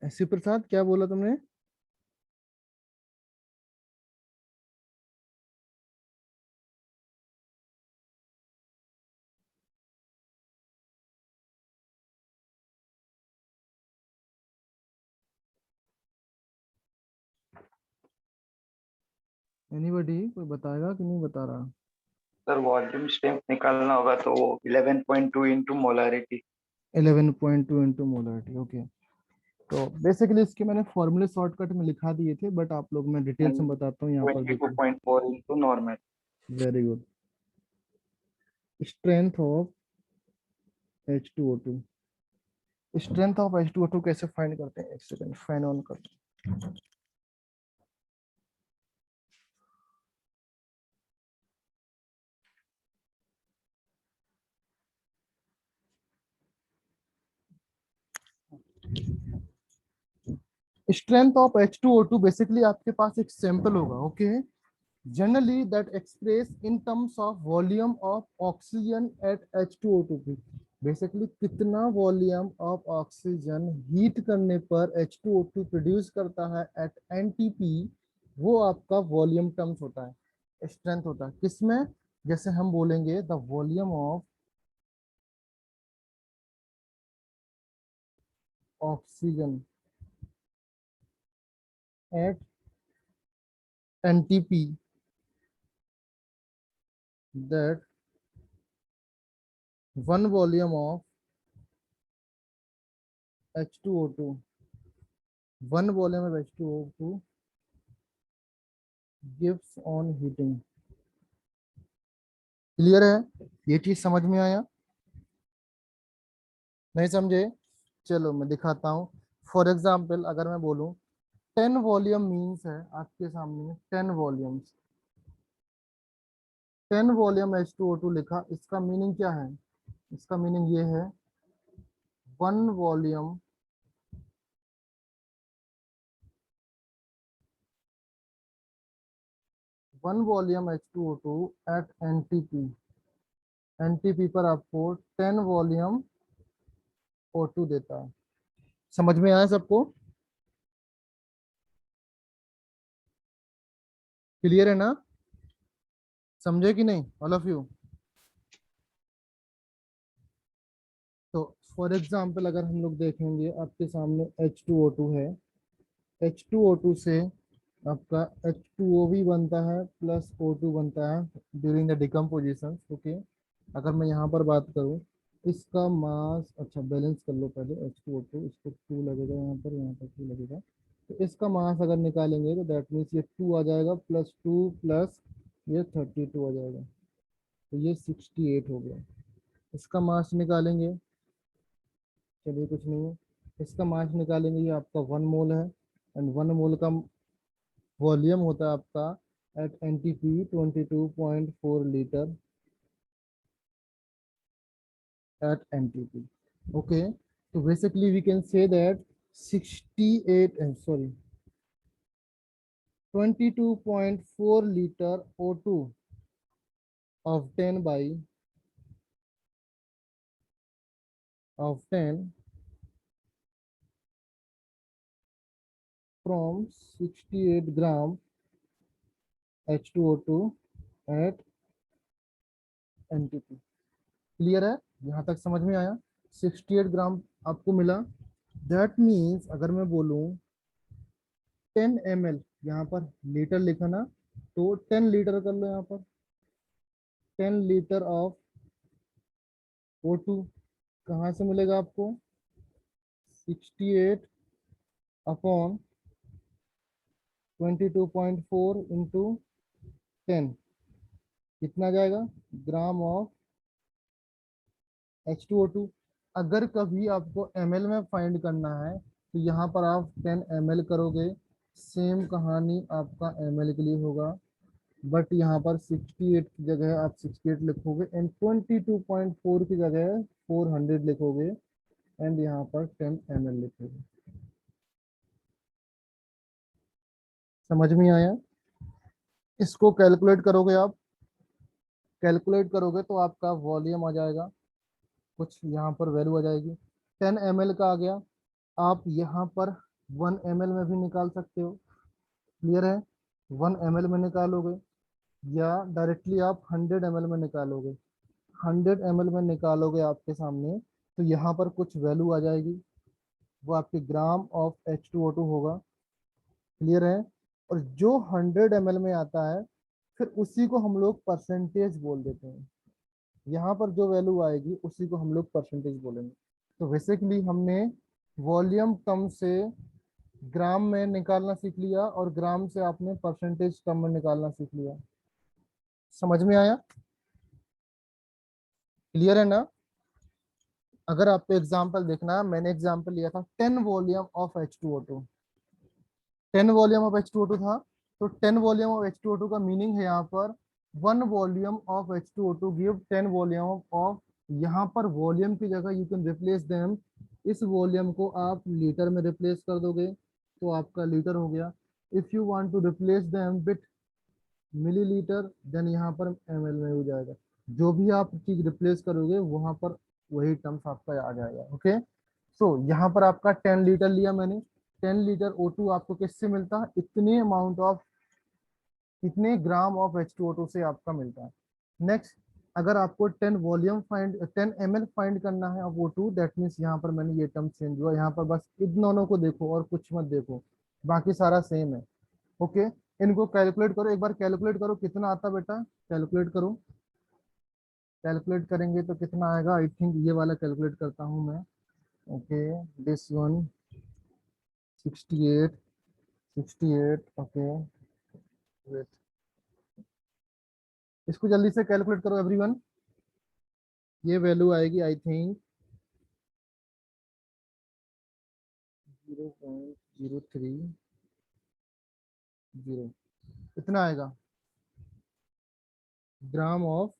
ऐसी प्रसाद क्या बोला तुमने? एनीबॉडी कोई बताएगा कि नहीं बता रहा? सर वॉल्यूम स्ट्रेंथ निकालना होगा तो वो 11.2 into molarity. 11.2 into molarity, okay. तो बेसिकली इसके मैंने फॉर्मूले शॉर्टकट में लिखा दिए थे, बट आप लोग मैं डिटेल्स में बताता हूँ, यहाँ पर देखिए। 22.4 into normal. Very good. Strength of H2O2, strength of H2O2 कैसे फाइंड करते हैं? एक सेकंड, फैन ऑन करते हैं। स्ट्रेंथ ऑफ H2O2 बेसिकली आपके पास एक सैंपल होगा, okay. Generally that express in terms of volume of oxygen at H2O2 पे। बेसिकली कितना वॉल्यूम ऑफ ऑक्सीजन हीट करने पर H2O2 प्रोड्यूस करता है एट NTP, वो आपका वॉल्यूम टर्म्स होता है, स्ट्रेंथ होता है। किसमें? जैसे हम बोलेंगे the volume of oxygen at NTP, that one volume of H2O2, one volume of H2O2 gives on heating। Clear है? ये चीज समझ में आया? नहीं समझे? चलो मैं दिखाता हूँ। फॉर एग्जाम्पल अगर मैं बोलूँ 10 वॉल्यूम मीन्स है आपके सामने 10 वॉल्यूम्स, 10 वॉल्यूम H2O2 लिखा, इसका मीनिंग क्या है? इसका मीनिंग ये है 1 volume H2O2 at NTP NTP पर आपको 10 वॉल्यूम O2 देता है। समझ में आया सबको? क्लियर है ना? समझे कि नहीं ऑल ऑफ यू? तो फॉर एग्जाम्पल अगर हम लोग देखेंगे, आपके सामने H2O2 है। H2O2 से आपका H2O भी बनता है प्लस O2 बनता है ड्यूरिंग द डिकम्पोजिशन। ओके, अगर मैं यहाँ पर बात करूँ, इसका मास, अच्छा बैलेंस कर लो पहले। H2O2, इसको 2 लगेगा, यहाँ पर 2 लगेगा। तो इसका मास अगर निकालेंगे तो दैट मीन्स ये 2 आ जाएगा, प्लस 2 प्लस ये 32 आ जाएगा, तो ये 68 हो गया। इसका मास निकालेंगे, चलिए कुछ नहीं है, इसका मास निकालेंगे, ये आपका 1 मोल है। एंड 1 मोल का वॉल्यूम होता है आपका at NTP 22.4 litre at NTP. Okay, so basically we can say that 68 and sorry 22.4 liter O2 of 10 from 68 gram H2O2 at NTP. Clear है? यहाँ तक समझ में आया? 68 ग्राम आपको मिला। दैट मीन्स अगर मैं बोलूँ 10 ml, यहाँ पर लीटर लिखा ना, तो 10 लीटर कर लो, यहाँ पर 10 लीटर ऑफ O2 कहाँ से मिलेगा आपको? 68 अपॉन 22.4 इंटू 10, कितना जाएगा? ग्राम ऑफ H2O2। अगर कभी आपको ml में फाइंड करना है तो यहाँ पर आप 10 ml करोगे, सेम कहानी आपका ml के लिए होगा, बट यहाँ पर 68 की जगह आप 68 लिखोगे एंड 22.4 की जगह 400 लिखोगे एंड यहाँ पर 10 ml लिखोगे। समझ में आया? इसको कैलकुलेट करोगे आप, कैलकुलेट करोगे तो आपका वॉल्यूम आ जाएगा, कुछ यहाँ पर वैल्यू आ जाएगी, 10 ml का आ गया। आप यहाँ पर 1 ml में भी निकाल सकते हो। क्लियर है? 1 ml में निकालोगे या डायरेक्टली आप 100 ml में निकालोगे। 100 ml में निकालोगे आपके सामने, तो यहाँ पर कुछ वैल्यू आ जाएगी, वो आपके ग्राम ऑफ H2O2 होगा। क्लियर है? और जो 100 ml में आता है, फिर उसी को हम लोग परसेंटेज बोल देते हैं। यहाँ पर जो वैल्यू आएगी उसी को हम लोग परसेंटेज बोलेंगे। तो बेसिकली हमने वॉल्यूम टर्म से ग्राम में निकालना सीख लिया और ग्राम से आपने परसेंटेज टर्म में निकालना सीख लिया। समझ में आया? क्लियर है ना? अगर आपको एग्जांपल देखना है, मैंने एग्जांपल लिया था 10 volume of H2O2। 10 volume of H2O2 था, तो 10 वॉल्यूम ऑफ H2O2 का मीनिंग है यहाँ पर 1 volume of H2O2 give 10 volume of, यहाँ पर वॉल्यूम की जगह यू कैन रिप्लेस देम, इस वॉल्यूम को आप लीटर में रिप्लेस कर दोगे तो आपका लीटर हो गया। If you want to replace them with millilitre, then यहाँ पर ml में हो जाएगा। जो भी आप चीज रिप्लेस करोगे वहां पर वही टर्म्स आपका आ जाएगा। ओके, सो यहाँ पर आपका 10 लीटर लिया मैंने, 10 लीटर O2 आपको किससे मिलता है? इतने अमाउंट ऑफ, इतने ग्राम ऑफ H2O2 से आपका मिलता है। नेक्स्ट, अगर आपको 10 वॉल्यूम फाइंड 10 ml फाइंड करना है ऑफ O2, दैट मीन्स यहाँ पर मैंने ये टर्म चेंज हुआ, यहाँ पर बस इन दोनों को देखो और कुछ मत देखो, बाकी सारा सेम है। ओके, इनको कैलकुलेट करो, एक बार कैलकुलेट करो कितना आता बेटा, कैलकुलेट करो। कैलकुलेट करेंगे तो कितना आएगा? आई थिंक ये वाला कैलकुलेट करता हूँ मैं। Okay, this one 68, 68। Okay, wait, इसको जल्दी से कैलकुलेट करो एवरीवन। ये वैल्यू आएगी आई थिंक 0.030, इतना आएगा ग्राम ऑफ,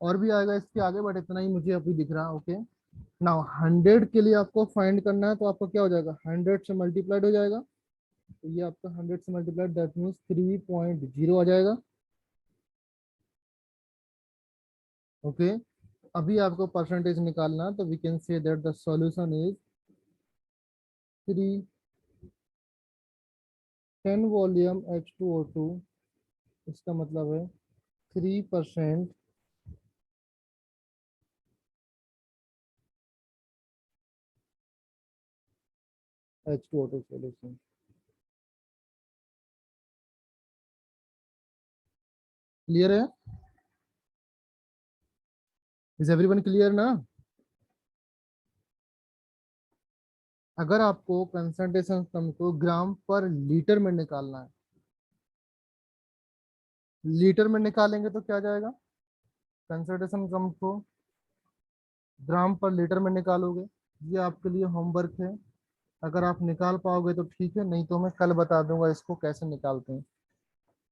और भी आएगा इसके आगे बट इतना ही मुझे अभी दिख रहा है। ओके, नाउ 100 के लिए आपको फाइंड करना है, तो आपका क्या हो जाएगा? 100 से मल्टीप्लाइड हो जाएगा, तो ये आपका 100 से मल्टीप्लाइड दैट मीन्स 3.0 आ जाएगा। ओके, अभी आपको परसेंटेज निकालना, तो we can say that the solution is 3 10 volume H2O2, इसका मतलब है 3% H2O2 solution। क्लियर है? इज एवरीवन क्लियर ना? अगर आपको कंसंट्रेशन सम को ग्राम पर लीटर में निकालना है, लीटर में निकालेंगे तो क्या जाएगा? कंसंट्रेशन सम को ग्राम पर लीटर में निकालोगे। ये आपके लिए होमवर्क है, अगर आप निकाल पाओगे तो ठीक है, नहीं तो मैं कल बता दूंगा इसको कैसे निकालते हैं।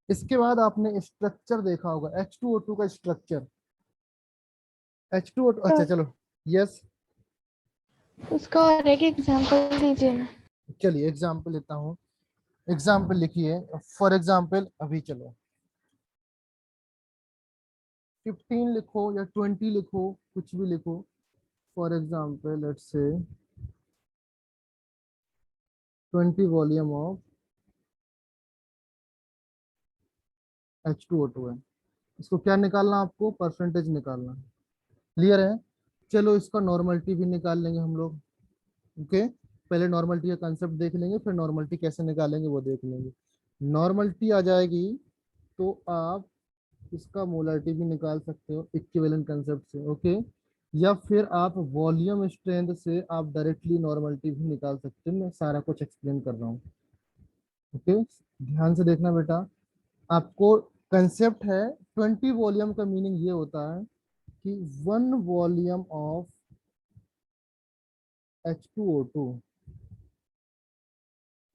इसके बाद आपने स्ट्रक्चर देखा होगा, H2O2 का स्ट्रक्चर। H2O2, अच्छा चलो, यस, उसका और एक एग्जांपल दीजिए ना। चलिए एग्जाम्पल लेता हूँ। एग्जाम्पल लिखिए, फॉर एग्जाम्पल अभी चलो 15 लिखो या 20 लिखो, कुछ भी लिखो। For example let's say 20 volume of H2O2 है। इसको क्या निकालना, आपको परसेंटेज निकालना। क्लियर है? चलो इसका नॉर्मलिटी भी निकाल लेंगे हम लोग। ओके, पहले नॉर्मलिटी का कंसेप्ट देख लेंगे, फिर नॉर्मलिटी कैसे निकालेंगे वो देख लेंगे। नॉर्मलिटी आ जाएगी तो आप इसका मोलरिटी भी निकाल सकते हो इक्विवेलेंट कंसेप्ट से। ओके, या फिर आप वॉल्यूम स्ट्रेंथ से आप डायरेक्टली नॉर्मलिटी भी निकाल सकते हो। मैं सारा कुछ एक्सप्लेन कर रहा हूँ। ओके, ध्यान से देखना बेटा। आपको कंसेप्ट है, 20 वॉल्यूम का मीनिंग ये होता है कि 1 volume of H2O2,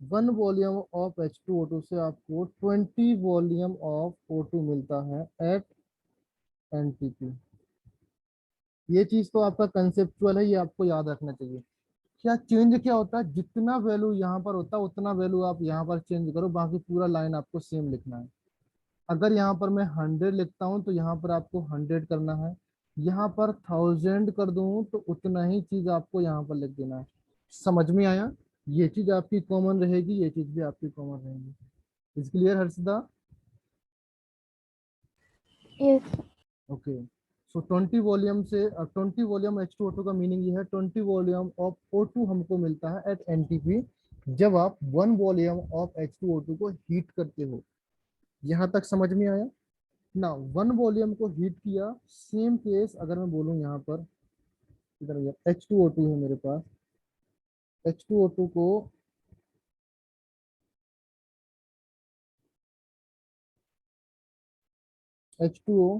1 volume of H2O2 से आपको 20 वॉल्यूम ऑफ O2 मिलता है एट NTP। ये चीज तो आपका कंसेप्चुअल है, ये आपको याद रखना चाहिए। क्या चेंज क्या होता है, जितना वैल्यू यहाँ पर होता है उतना वैल्यू आप यहाँ पर चेंज करो, बाकी पूरा लाइन आपको सेम लिखना है। अगर यहाँ पर मैं 100 लिखता हूँ तो यहाँ पर आपको 100 करना है। यहाँ पर 1000 कर दूँ तो उतना ही चीज आपको यहाँ पर लिख देना है। समझ में आया? ये चीज आपकी कॉमन रहेगी, ये चीज भी आपकी कॉमन रहेगी। Is clear Harshada? Yes. Okay, so 20 volume से 20 वॉल्यूम H2O2 का मीनिंग ये है 20 वॉल्यूम ऑफ O2 हमको मिलता है एट NTP जब आप 1 वॉल्यूम ऑफ H2O2 को हीट करते हो। यहाँ तक समझ में आया ना? 1 वॉल्यूम को हीट किया, सेम केस अगर मैं बोलूँ यहाँ पर, इधर H2O2 है मेरे पास, H2O2 को H2O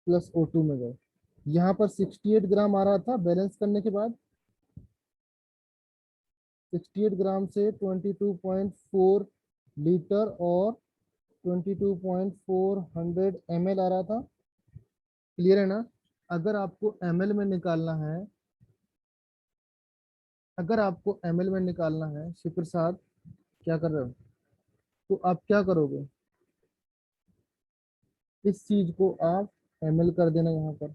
प्लस O2 में गए, यहाँ पर 68 ग्राम आ रहा था, बैलेंस करने के बाद 68 ग्राम से 22.4 लीटर और 22.400 ml आ रहा था। क्लियर है ना? अगर आपको ml में निकालना है, अगर आपको ml में निकालना है शिव प्रसाद, क्या कर रहे हो? तो आप क्या करोगे, इस चीज को आप ml कर देना यहाँ पर।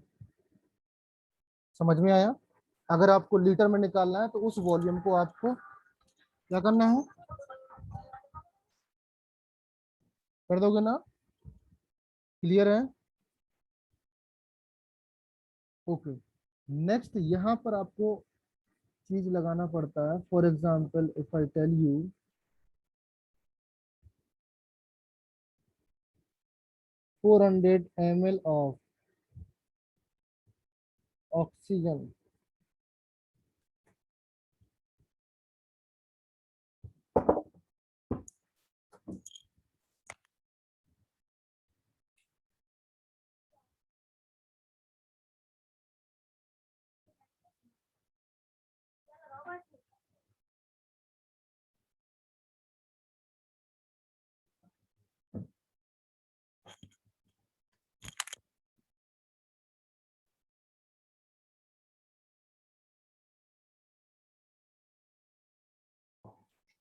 समझ में आया? अगर आपको लीटर में निकालना है तो उस वॉल्यूम को आपको क्या करना है, कर दोगे ना? क्लियर है? ओके, नेक्स्ट यहाँ पर आपको चीज लगाना पड़ता है। For example if I tell you 400 ml of oxygen,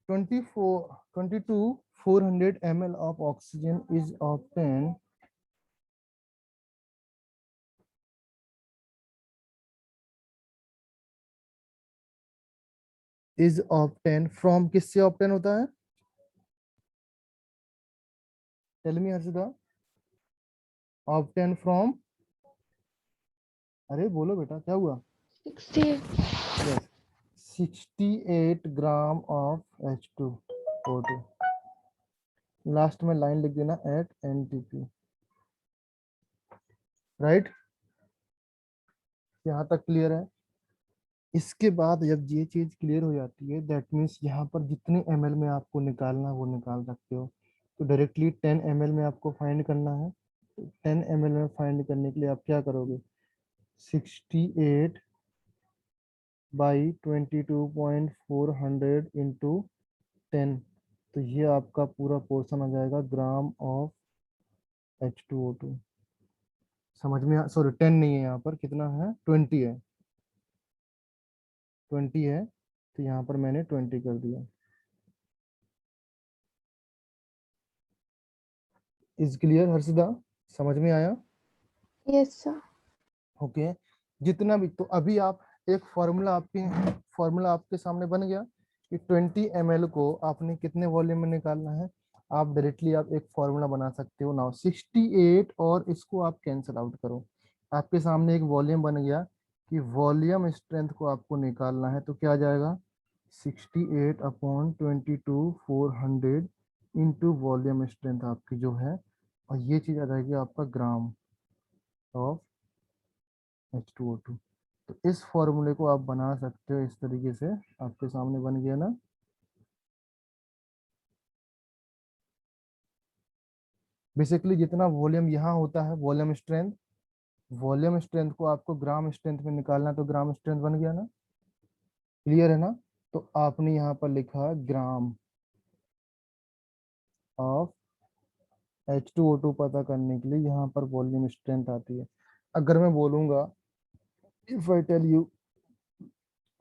twenty-four 22 400 ml of oxygen is obtained is obtain from, किससे ऑब्टेन होता है? Tell me Harshita. Obtain from, अरे बोलो बेटा क्या हुआ? 60. Yes, 68 gram of H2O2। Last में लाइन लिख देना एट NTP, राइट? यहाँ तक क्लियर है? इसके बाद जब ये चीज क्लियर हो जाती है, दैट मीन्स यहाँ पर जितने ml में आपको निकालना है वो निकाल सकते हो। तो डायरेक्टली 10 ml में आपको फाइंड करना है। तो 10 ml में फाइंड करने के लिए आप क्या करोगे? 68 बाई 22.400 इंटू 10, तो ये आपका पूरा पोर्शन आ जाएगा ग्राम ऑफ H2O2। समझ में? सॉरी 10 नहीं है, यहाँ पर कितना है? 20 है, 20 है, तो यहाँ पर मैंने 20 कर दिया। Is clear Harshita? समझ में आया? Yes, sir. ओके। जितना भी, तो अभी आप एक फॉर्मूला आपके सामने बन गया कि 20 ml को आपने कितने वॉल्यूम में निकालना है। आप डायरेक्टली आप एक फॉर्मूला बना सकते हो। नाउ 68 और इसको आप कैंसिल आउट करो, आपके सामने एक वॉल्यूम बन गया कि वॉल्यूम स्ट्रेंथ को आपको निकालना है। तो क्या आ जाएगा? 68 अपॉन 22/400 इंटू वॉल्यूम स्ट्रेंथ आपकी जो है, और ये चीज आ जाएगी आपका ग्राम ऑफ H2O2। तो इस फॉर्मूले को आप बना सकते हो इस तरीके से, आपके सामने बन गया ना। बेसिकली जितना वॉल्यूम यहाँ होता है वॉल्यूम स्ट्रेंथ को आपको ग्राम स्ट्रेंथ में निकालना, तो ग्राम स्ट्रेंथ बन गया ना। क्लियर है ना? तो आपने यहाँ पर लिखा ग्राम ऑफ H2O2 पता करने के लिए यहाँ पर वॉल्यूम स्ट्रेंथ आती है। अगर मैं बोलूंगा, इफ आई टेल यू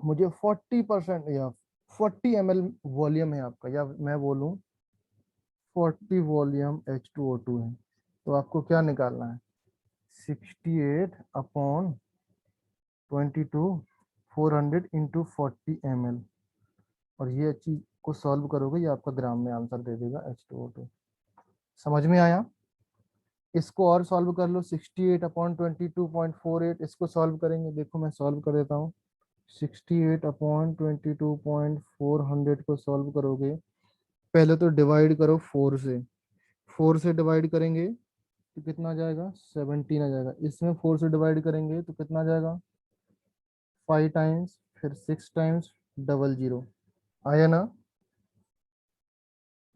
मुझे 40% या 40 ml वॉल्यूम है आपका, या मैं बोलूं 40 वॉल्यूम H2O2 है, तो आपको क्या निकालना है? 68 अपॉन 22/400 इंटू 40 ml, और ये चीज को सॉल्व करोगे ये आपका ग्राम में आंसर दे देगा H2O2। समझ में आया? इसको और सॉल्व कर लो, 68 अपॉन 22.48, इसको सॉल्व करेंगे। देखो मैं सॉल्व कर देता हूँ। 68 अपॉन 22.400 को सॉल्व करोगे, पहले तो डिवाइड करो 4 से। 4 से डिवाइड करेंगे तो कितना आ जाएगा? 17 आ जाएगा। इसमें 4 से डिवाइड करेंगे तो कितना आ जाएगा? 5 टाइम्स, फिर 6 टाइम्स, 00 आया ना?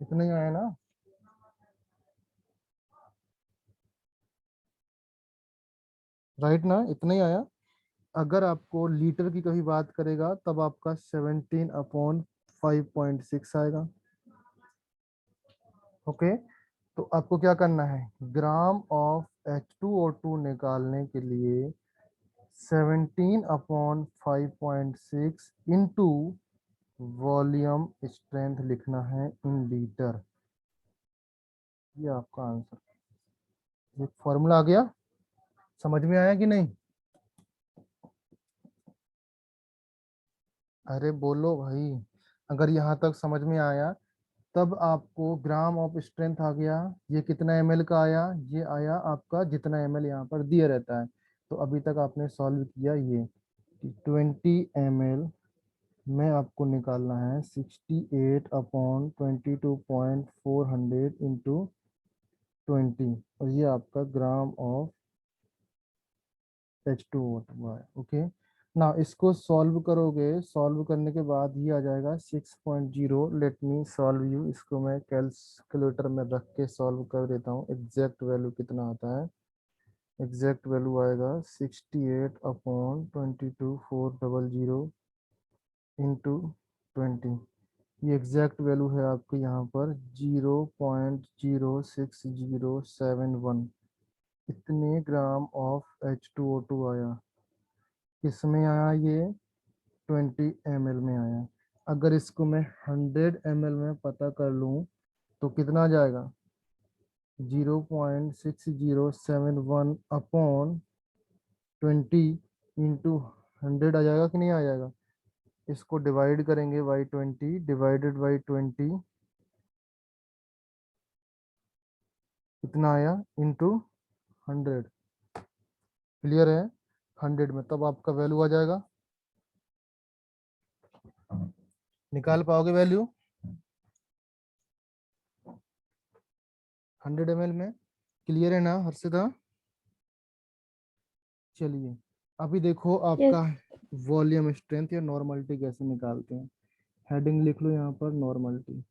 इतना ही आया ना? राइट ना? इतना ही आया। अगर आपको लीटर की कभी बात करेगा तब आपका 17 अपॉन 5.6 आएगा। ओके। तो आपको क्या करना है? ग्राम ऑफ H2O2 निकालने के लिए 17 अपॉन 5.6 इंटू वॉल्यूम स्ट्रेंथ लिखना है इन लीटर। ये आपका आंसर। एक फॉर्मूला आ गया। समझ में आया कि नहीं? अरे बोलो भाई। अगर यहाँ तक समझ में आया तब आपको ग्राम ऑफ स्ट्रेंथ आ गया। ये कितना ml का आया? ये आया आपका जितना ml यहाँ पर दिया रहता है। तो अभी तक आपने सॉल्व किया ये कि 20 ml में आपको निकालना है 68 अपॉन 22.400 इंटू 20, और ये आपका ग्राम ऑफ H2O2 है। ओके ना, इसको सॉल्व करोगे, सॉल्व करने के बाद ये आ जाएगा 6.0। लेट मी सॉल्व यू, इसको मैं कैलकुलेटर में रख के सॉल्व कर देता हूँ। एग्जैक्ट वैल्यू कितना आता है? एग्जैक्ट वैल्यू आएगा 68 अपॉन 22,400 इंटू 20। ये एग्जैक्ट वैल्यू है आपके यहाँ पर 0.06071। इतने ग्राम ऑफ H2O2 आया। किसमें आया ये? 20 ml में आया। अगर इसको मैं 100 ml में पता कर लूँ तो कितना आ जाएगा? 0.6071 अपॉन 20 इंटू 100 आ जाएगा कि नहीं आ जाएगा? इसको डिवाइड करेंगे बाई 20 डिवाइडेड बाई 20 कितना आया इंटू 100। क्लियर है? 100 में तब आपका वैल्यू आ जाएगा, निकाल पाओगे वैल्यू 100 ml में। क्लियर है ना हर्षिता? चलिए अभी देखो Yes. आपका वॉल्यूम स्ट्रेंथ या नॉर्मलिटी कैसे निकालते हैं। हेडिंग लिख लो यहाँ पर नॉर्मलिटी।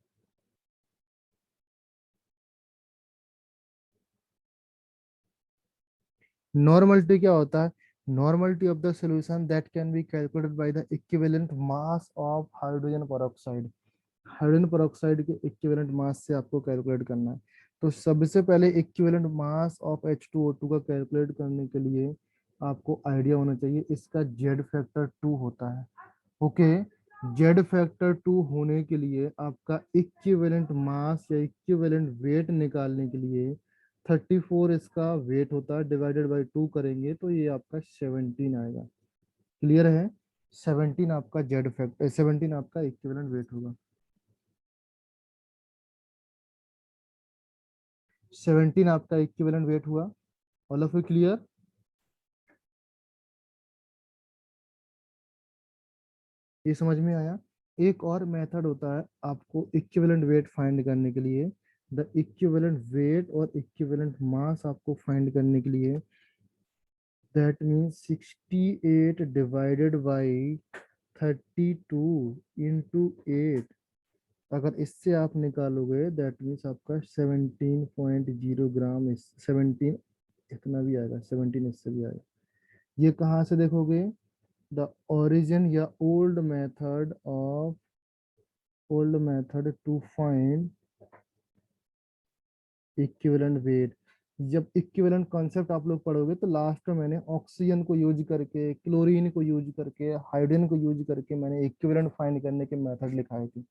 नॉर्मलिटी क्या होता है? Normality of the solution that can be calculated by the equivalent mass of hydrogen peroxide. Hydrogen peroxide के इक्विवेलेंट मास से आपको कैलकुलेट करना है। तो सबसे पहले इक्विवेलेंट मास ऑफ H2O2 का कैलकुलेट करने के लिए आपको आइडिया होना चाहिए, इसका जेड फैक्टर 2 होता है। ओके, जेड फैक्टर 2 होने के लिए आपका इक्विवेलेंट मास या इक्विवेलेंट वेट निकालने के लिए 34 इसका वेट होता है, डिवाइडेड बाई 2 करेंगे तो ये आपका 17 आएगा। क्लियर है? 17 आपका जेड फैक्टर, 17 आपका इक्विवेलेंट वेट होगा। 17 आपका इक्विवेलेंट वेट हुआ। All of you clear? ये समझ में आया? एक और मेथड होता है आपको इक्विवेलेंट वेट फाइंड करने के लिए। द इक्विवेलेंट वेट और इक्विवेलेंट मास आपको फाइंड करने के लिए, that means 68 divided by 32 into 8। अगर इससे आप निकालोगे दैट मीन्स आपका 17.0 ग्राम, 17 इतना भी आएगा, 17 इससे भी आएगा। ये कहाँ से देखोगे? द ओरिजिन या old method to find equivalent weight. जब इक्विवेलेंट कॉन्सेप्ट आप लोग पढ़ोगे तो लास्ट में मैंने ऑक्सीजन को यूज करके, क्लोरीन को यूज करके, हाइड्रोजन को यूज करके मैंने इक्विवेलेंट फाइंड करने के मेथड लिखाए थे।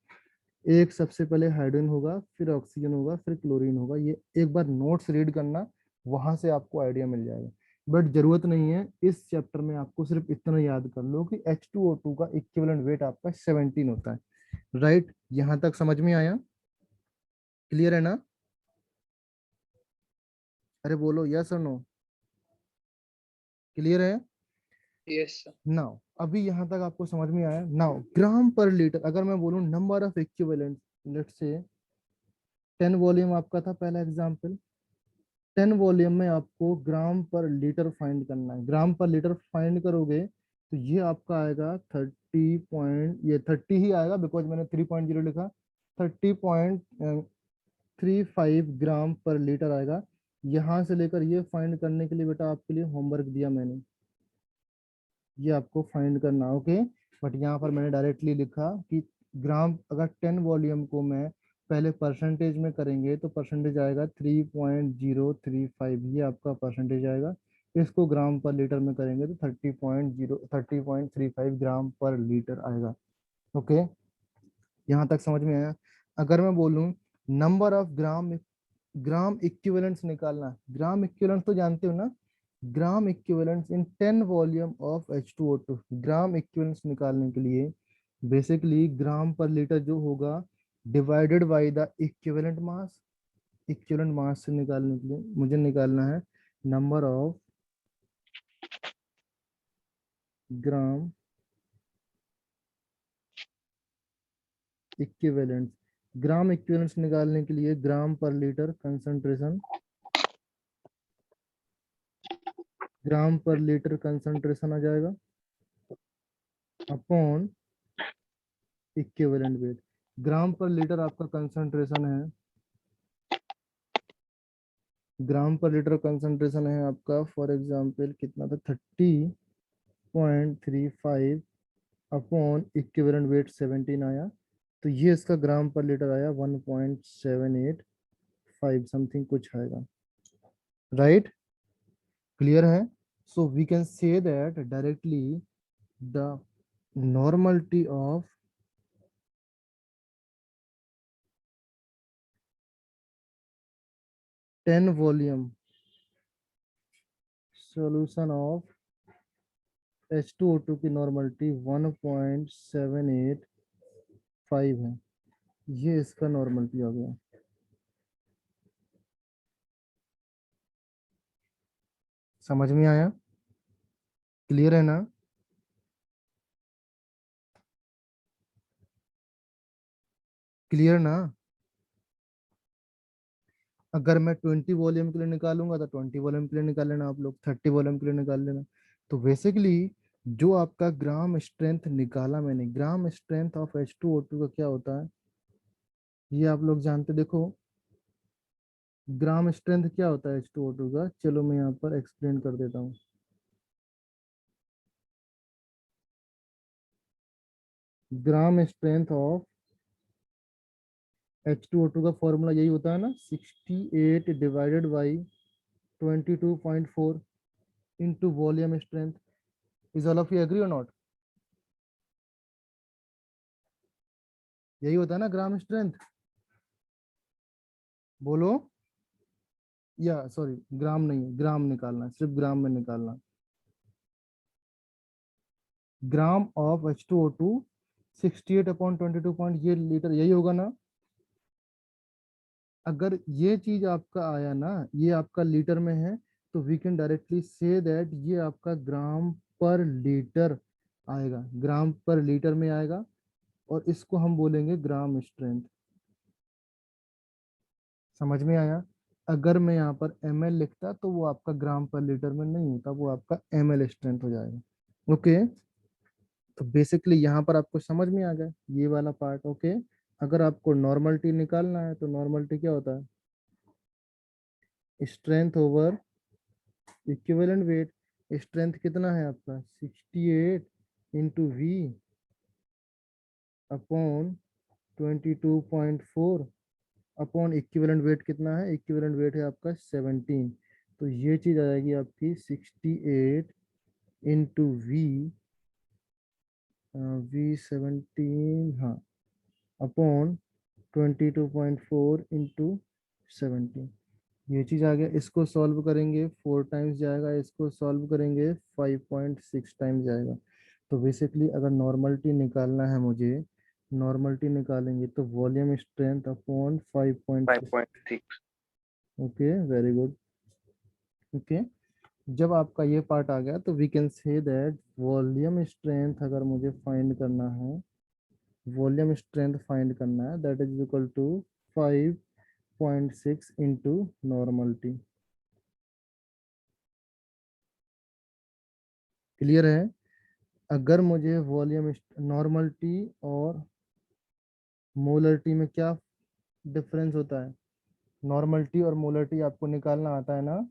एक सबसे पहले हाइड्रोजन होगा, फिर ऑक्सीजन होगा, फिर क्लोरीन होगा। ये एक बार नोट्स रीड करना, वहां से आपको आइडिया मिल जाएगा। बट जरूरत नहीं है, इस चैप्टर में आपको सिर्फ इतना याद कर लो कि H2O2 का इक्विवेलेंट वेट आपका 17 होता है। राइट? यहां तक समझ में आया? क्लियर है ना? अरे बोलो यस और नो। क्लियर है? Yes sir. नाउ अभी यहाँ तक आपको समझ में आया। नाउ ग्राम पर लीटर, अगर मैं बोलूँ number of equivalent, let's say 10 volume आपका था पहला एग्जांपल। 10 वॉल्यूम में आपको ग्राम पर लीटर फाइंड करना है। ग्राम पर लीटर फाइंड करोगे तो ये आपका आएगा 30 पॉइंट, ये 30 ही आएगा बिकॉज मैंने 3.0 लिखा। 30.35 ग्राम पर लीटर आएगा। यहाँ से लेकर ये फाइंड करने के लिए बेटा आपके लिए होमवर्क दिया मैंने, ये आपको फाइंड करना। ओके, बट यहाँ पर मैंने डायरेक्टली लिखा कि ग्राम, अगर 10 वॉल्यूम को मैं पहले परसेंटेज में करेंगे तो परसेंटेज आएगा 3.035, ये आपका परसेंटेज आएगा। इसको ग्राम पर लीटर में करेंगे तो 30.35 ग्राम पर लीटर आएगा। ओके, यहाँ तक समझ में आया? अगर मैं बोलूँ नंबर ऑफ ग्राम इक्विवेलेंट्स निकालना, ग्राम इक्विवेलेंट्स तो जानते हो ना, gram equivalents in 10 volume of H2O2। Gram equivalents निकालने के लिए बेसिकली ग्राम पर लीटर जो होगा divided by the equivalent mass. Equivalent mass से निकालने के लिए मुझे निकालना है number of gram equivalents. Gram equivalents निकालने के लिए ग्राम पर लीटर कंसंट्रेशन, ग्राम पर लीटर कंसंट्रेशन आ जाएगा अपॉन इक्विवेलेंट वेट। ग्राम पर लीटर आपका कंसंट्रेशन है, ग्राम पर लीटर कंसंट्रेशन है आपका फॉर एग्जांपल कितना था, 30.35 अपॉन इक्विवेलेंट वेट 17 आया। तो ये इसका ग्राम पर लीटर आया 1.785 समथिंग कुछ आएगा। राइट? क्लियर है? So we can say that directly the normality of ten volume solution of H2O2 की नॉर्मलिटी 1.785 है, ये इसका नॉर्मलिटी हो गया। समझ में आया? क्लियर है ना? क्लियर ना? अगर मैं 20 वॉल्यूम के लिए निकालूंगा तो 20 वॉल्यूम के लिए निकाल लेना, आप लोग 30 वॉल्यूम के लिए निकाल लेना। तो बेसिकली जो आपका ग्राम स्ट्रेंथ निकाला मैंने, ग्राम स्ट्रेंथ ऑफ H2O2 का क्या होता है ये आप लोग जानते। देखो ग्राम स्ट्रेंथ क्या होता है H2O2 का, चलो मैं यहाँ पर एक्सप्लेन कर देता हूँ। ग्राम स्ट्रेंथ ऑफ H2O2 का फॉर्मूला यही होता है ना, 68 divided by 22.4 into volume strength. Is all of you agree और नॉट? यही होता है ना ग्राम स्ट्रेंथ, बोलो। या सॉरी, ग्राम नहीं, ग्राम निकालना है, सिर्फ ग्राम में निकालना। ग्राम ऑफ H2O2 68 अपॉन 22 पॉइंट, ये लीटर, यही होगा ना। अगर ये चीज आपका आया ना, ये आपका लीटर में है, तो we can directly say that ये आपका ग्राम पर लीटर आएगा, ग्राम पर लीटर में आएगा, और इसको हम बोलेंगे ग्राम स्ट्रेंथ। समझ में आया? अगर मैं यहाँ पर ml लिखता तो वो आपका ग्राम पर लीटर में नहीं होता, वो आपका ml स्ट्रेंथ हो जाएगा। ओके, तो बेसिकली यहाँ पर आपको समझ में आ गया ये वाला पार्ट। ओके, अगर आपको नॉर्मलिटी निकालना है तो नॉर्मलिटी क्या होता है, strength over equivalent weight. Strength कितना है आपका 68 into V upon 22.4 upon equivalent weight कितना है, इक्विवेलेंट वेट है आपका 17। तो ये चीज आ जाएगी आपकी 68 इंटू वी 17, हाँ, अपॉन 22.4 इंटू 17। ये चीज आ गया। इसको सॉल्व करेंगे 4 टाइम्स जाएगा, इसको सॉल्व करेंगे 5.6 टाइम्स जाएगा। तो बेसिकली अगर नॉर्मलिटी निकालना है मुझे, नॉर्मलिटी निकालेंगे तो volume strength upon 5.6। 5.6 okay, very good. Okay, जब आपका ये पार्ट आ गया तो we can say that volume strength अगर मुझे फाइंड करना है, वॉल्यूम स्ट्रेंथ फाइंड करना है, that is equal to 5.6 into normality. Clear है? अगर मुझे वॉल्यूम नॉर्मलिटी और मोलरिटी में क्या डिफरेंस होता है, नॉर्मलिटी और मोलरिटी आपको निकालना आता है ना,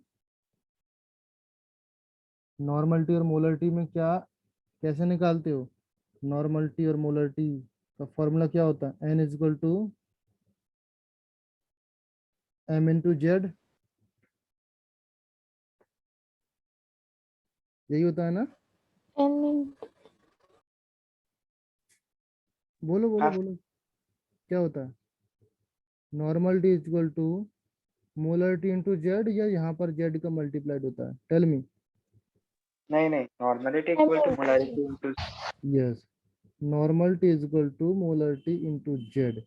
नॉर्मलिटी और मोलरिटी में क्या, कैसे निकालते हो, नॉर्मलिटी और मोलरिटी का फॉर्मूला क्या होता है, n is equal to m into Z, यही होता है ना। And बोलो बोलो हाँ बोलो, क्या होता है, normality is equal to molarity into Z, या यहाँ पर जेड का मल्टीप्लाइड होता है, टेल मी। नहीं नहीं, normality equal to molarity into yes, normality is equal to molarity into Z.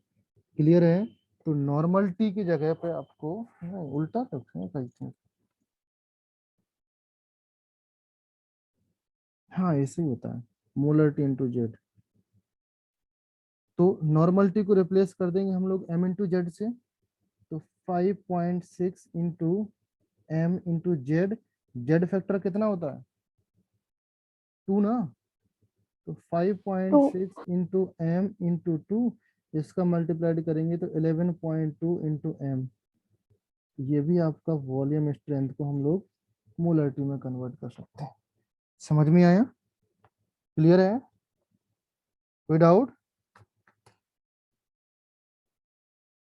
Clear है? तो नॉर्मलिटी की जगह पे आपको नहीं, उल्टा रखते हैं कहीं से। हाँ, ऐसे ही होता है, मोलरिटी इंटू जेड। तो नॉर्मलिटी को रिप्लेस कर देंगे हम लोग m इंटू जेड से, तो 5.6 into M into Z. Z factor कितना होता है, 2 ना, तो 5.6 इंटू एम इंटू 2, इसका मल्टीप्लाइड करेंगे तो 11.2 इंटू एम। ये भी आपका वॉल्यूम स्ट्रेंथ को हम लोग मोलरिटी में कन्वर्ट कर सकते हैं। समझ में आया? क्लियर है? कोई डाउट?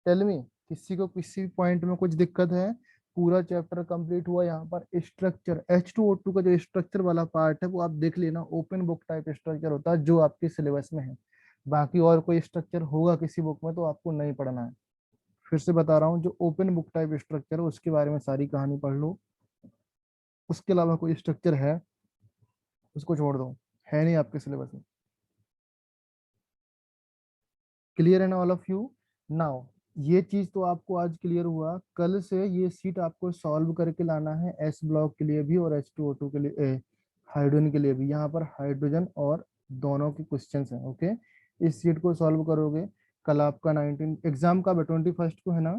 टेल मी, किसी को किसी पॉइंट में कुछ दिक्कत है? पूरा चैप्टर कंप्लीट हुआ। यहाँ पर स्ट्रक्चर H2O2 का जो स्ट्रक्चर वाला पार्ट है वो आप देख लेना, ओपन बुक टाइप स्ट्रक्चर होता है जो आपके सिलेबस में है। बाकी और कोई स्ट्रक्चर होगा किसी बुक में तो आपको नहीं पढ़ना है। फिर से बता रहा हूँ, जो ओपन बुक टाइप स्ट्रक्चर है उसके बारे में सारी कहानी पढ़ लो। उसके अलावा कोई स्ट्रक्चर है उसको छोड़ दो। है नहीं आपके सिलेबस में। क्लियर है ना ऑल ऑफ यू? नाउ ये चीज तो आपको आज क्लियर हुआ, कल से ये सीट आपको सॉल्व करके लाना है एस ब्लॉक के लिए भी और H2O2 के लिए, हाइड्रोजन के लिए भी। यहाँ पर हाइड्रोजन और दोनों के क्वेश्चंस हैं। ओके, इस सीट को सॉल्व करोगे। कल आपका 19 एग्जाम का 21 को है ना,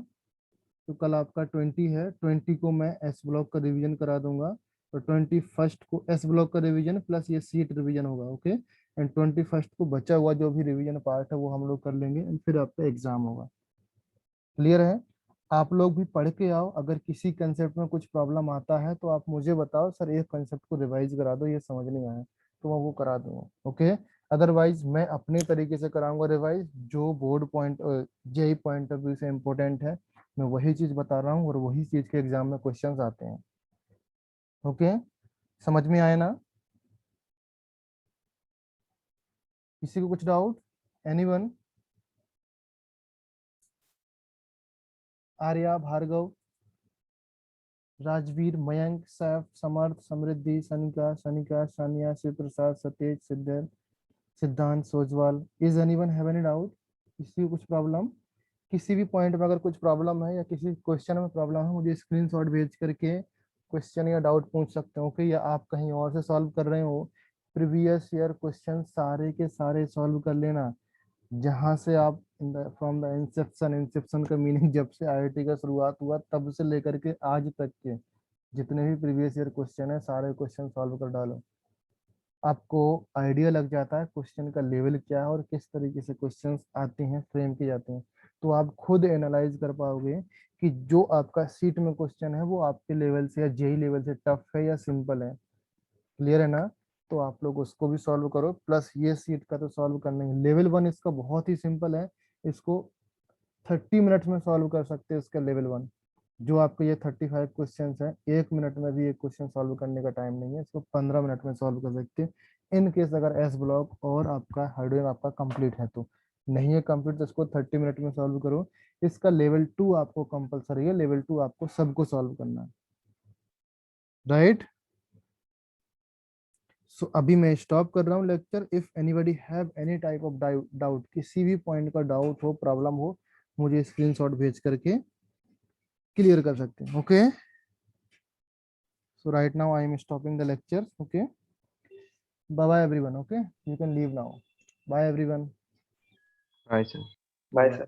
तो कल आपका 20 है, 20 को मैं एस ब्लॉक का रिवीजन करा दूंगा और 21 को एस ब्लॉक का रिवीजन प्लस ये सीट रिवीजन होगा। ओके, एंड 21 को बचा हुआ जो भी रिवीजन पार्ट है वो हम लोग कर लेंगे एंड फिर आपका एग्जाम होगा। क्लियर है? आप लोग भी पढ़ के आओ, अगर किसी कंसेप्ट में कुछ प्रॉब्लम आता है तो आप मुझे बताओ, सर एक कंसेप्ट को रिवाइज करा दो, ये समझ नहीं आया, तो मैं वो करा दूंगा। ओके, अदरवाइज मैं अपने तरीके से कराऊंगा रिवाइज, जो board point JEE point of view से इम्पोर्टेंट है मैं वही चीज बता रहा हूँ और वही चीज के एग्जाम में क्वेश्चंस आते हैं। ओके, समझ में आया ना? किसी को कुछ doubt? Anyone? Arya, Bhargav, Rajveer, Mayank, Saif, Samarth, Samriddhi, Sanika, Sanika, Saniya, Shiv Prasad, Satej, Siddharth, Siddhant, Sojwal. Is anyone have any doubt? किसी को कुछ प्रॉब्लम? किसी भी पॉइंट में अगर कुछ प्रॉब्लम है या किसी क्वेश्चन में प्रॉब्लम है, मुझे स्क्रीनशॉट भेज करके क्वेश्चन या डाउट पूछ सकते हो। ओके, या आप कहीं और से सॉल्व कर रहे हो, प्रीवियस ईयर क्वेश्चन सारे के सारे सॉल्व कर लेना। जहां से आप फ्रॉम द इंसेप्शन, इंसेप्शन का मीनिंग जब से आईआईटी का शुरुआत हुआ तब से लेकर के आज तक के जितने भी प्रीवियस ईयर क्वेश्चन है सारे क्वेश्चन सॉल्व कर डालो। आपको आइडिया लग जाता है क्वेश्चन का लेवल क्या है और किस तरीके से क्वेश्चंस आते हैं, फ्रेम किए जाते हैं, तो आप खुद एनालाइज कर पाओगे कि जो आपका सीट में क्वेश्चन है वो आपके लेवल से या जेई लेवल से टफ है या सिंपल है। क्लियर है ना? तो आप लोग उसको भी सॉल्व करो, प्लस ये सीट का तो सॉल्व करना है। लेवल 1 इसका बहुत ही सिंपल है, इसको 30 मिनट्स में सॉल्व कर सकते हैं। इसका लेवल 1 जो आपको ये 35 क्वेश्चन है, 1 मिनट में भी एक क्वेश्चन सॉल्व करने का टाइम नहीं है, इसको 15 मिनट में सॉल्व कर सकते हैं। इन केस अगर एस ब्लॉक और आपका हाइड्रोजन आपका कंप्लीट है, तो नहीं है कंप्लीट तो इसको 30 मिनट में सॉल्व करो। इसका लेवल 2 आपको कंपलसरी है, लेवल 2 आपको सबको सॉल्व करना है, राइट? सो अभी मैं स्टॉप कर रहा हूँ lecture. If anybody have any type of doubt, किसी भी पॉइंट का डाउट हो, प्रॉब्लम हो, मुझे स्क्रीनशॉट भेज करके क्लियर कर सकते हैं। Okay, so right now I am stopping the lecture. Okay, bye bye everyone. Okay, you can leave now. Bye everyone. Bye, sir. Bye, sir.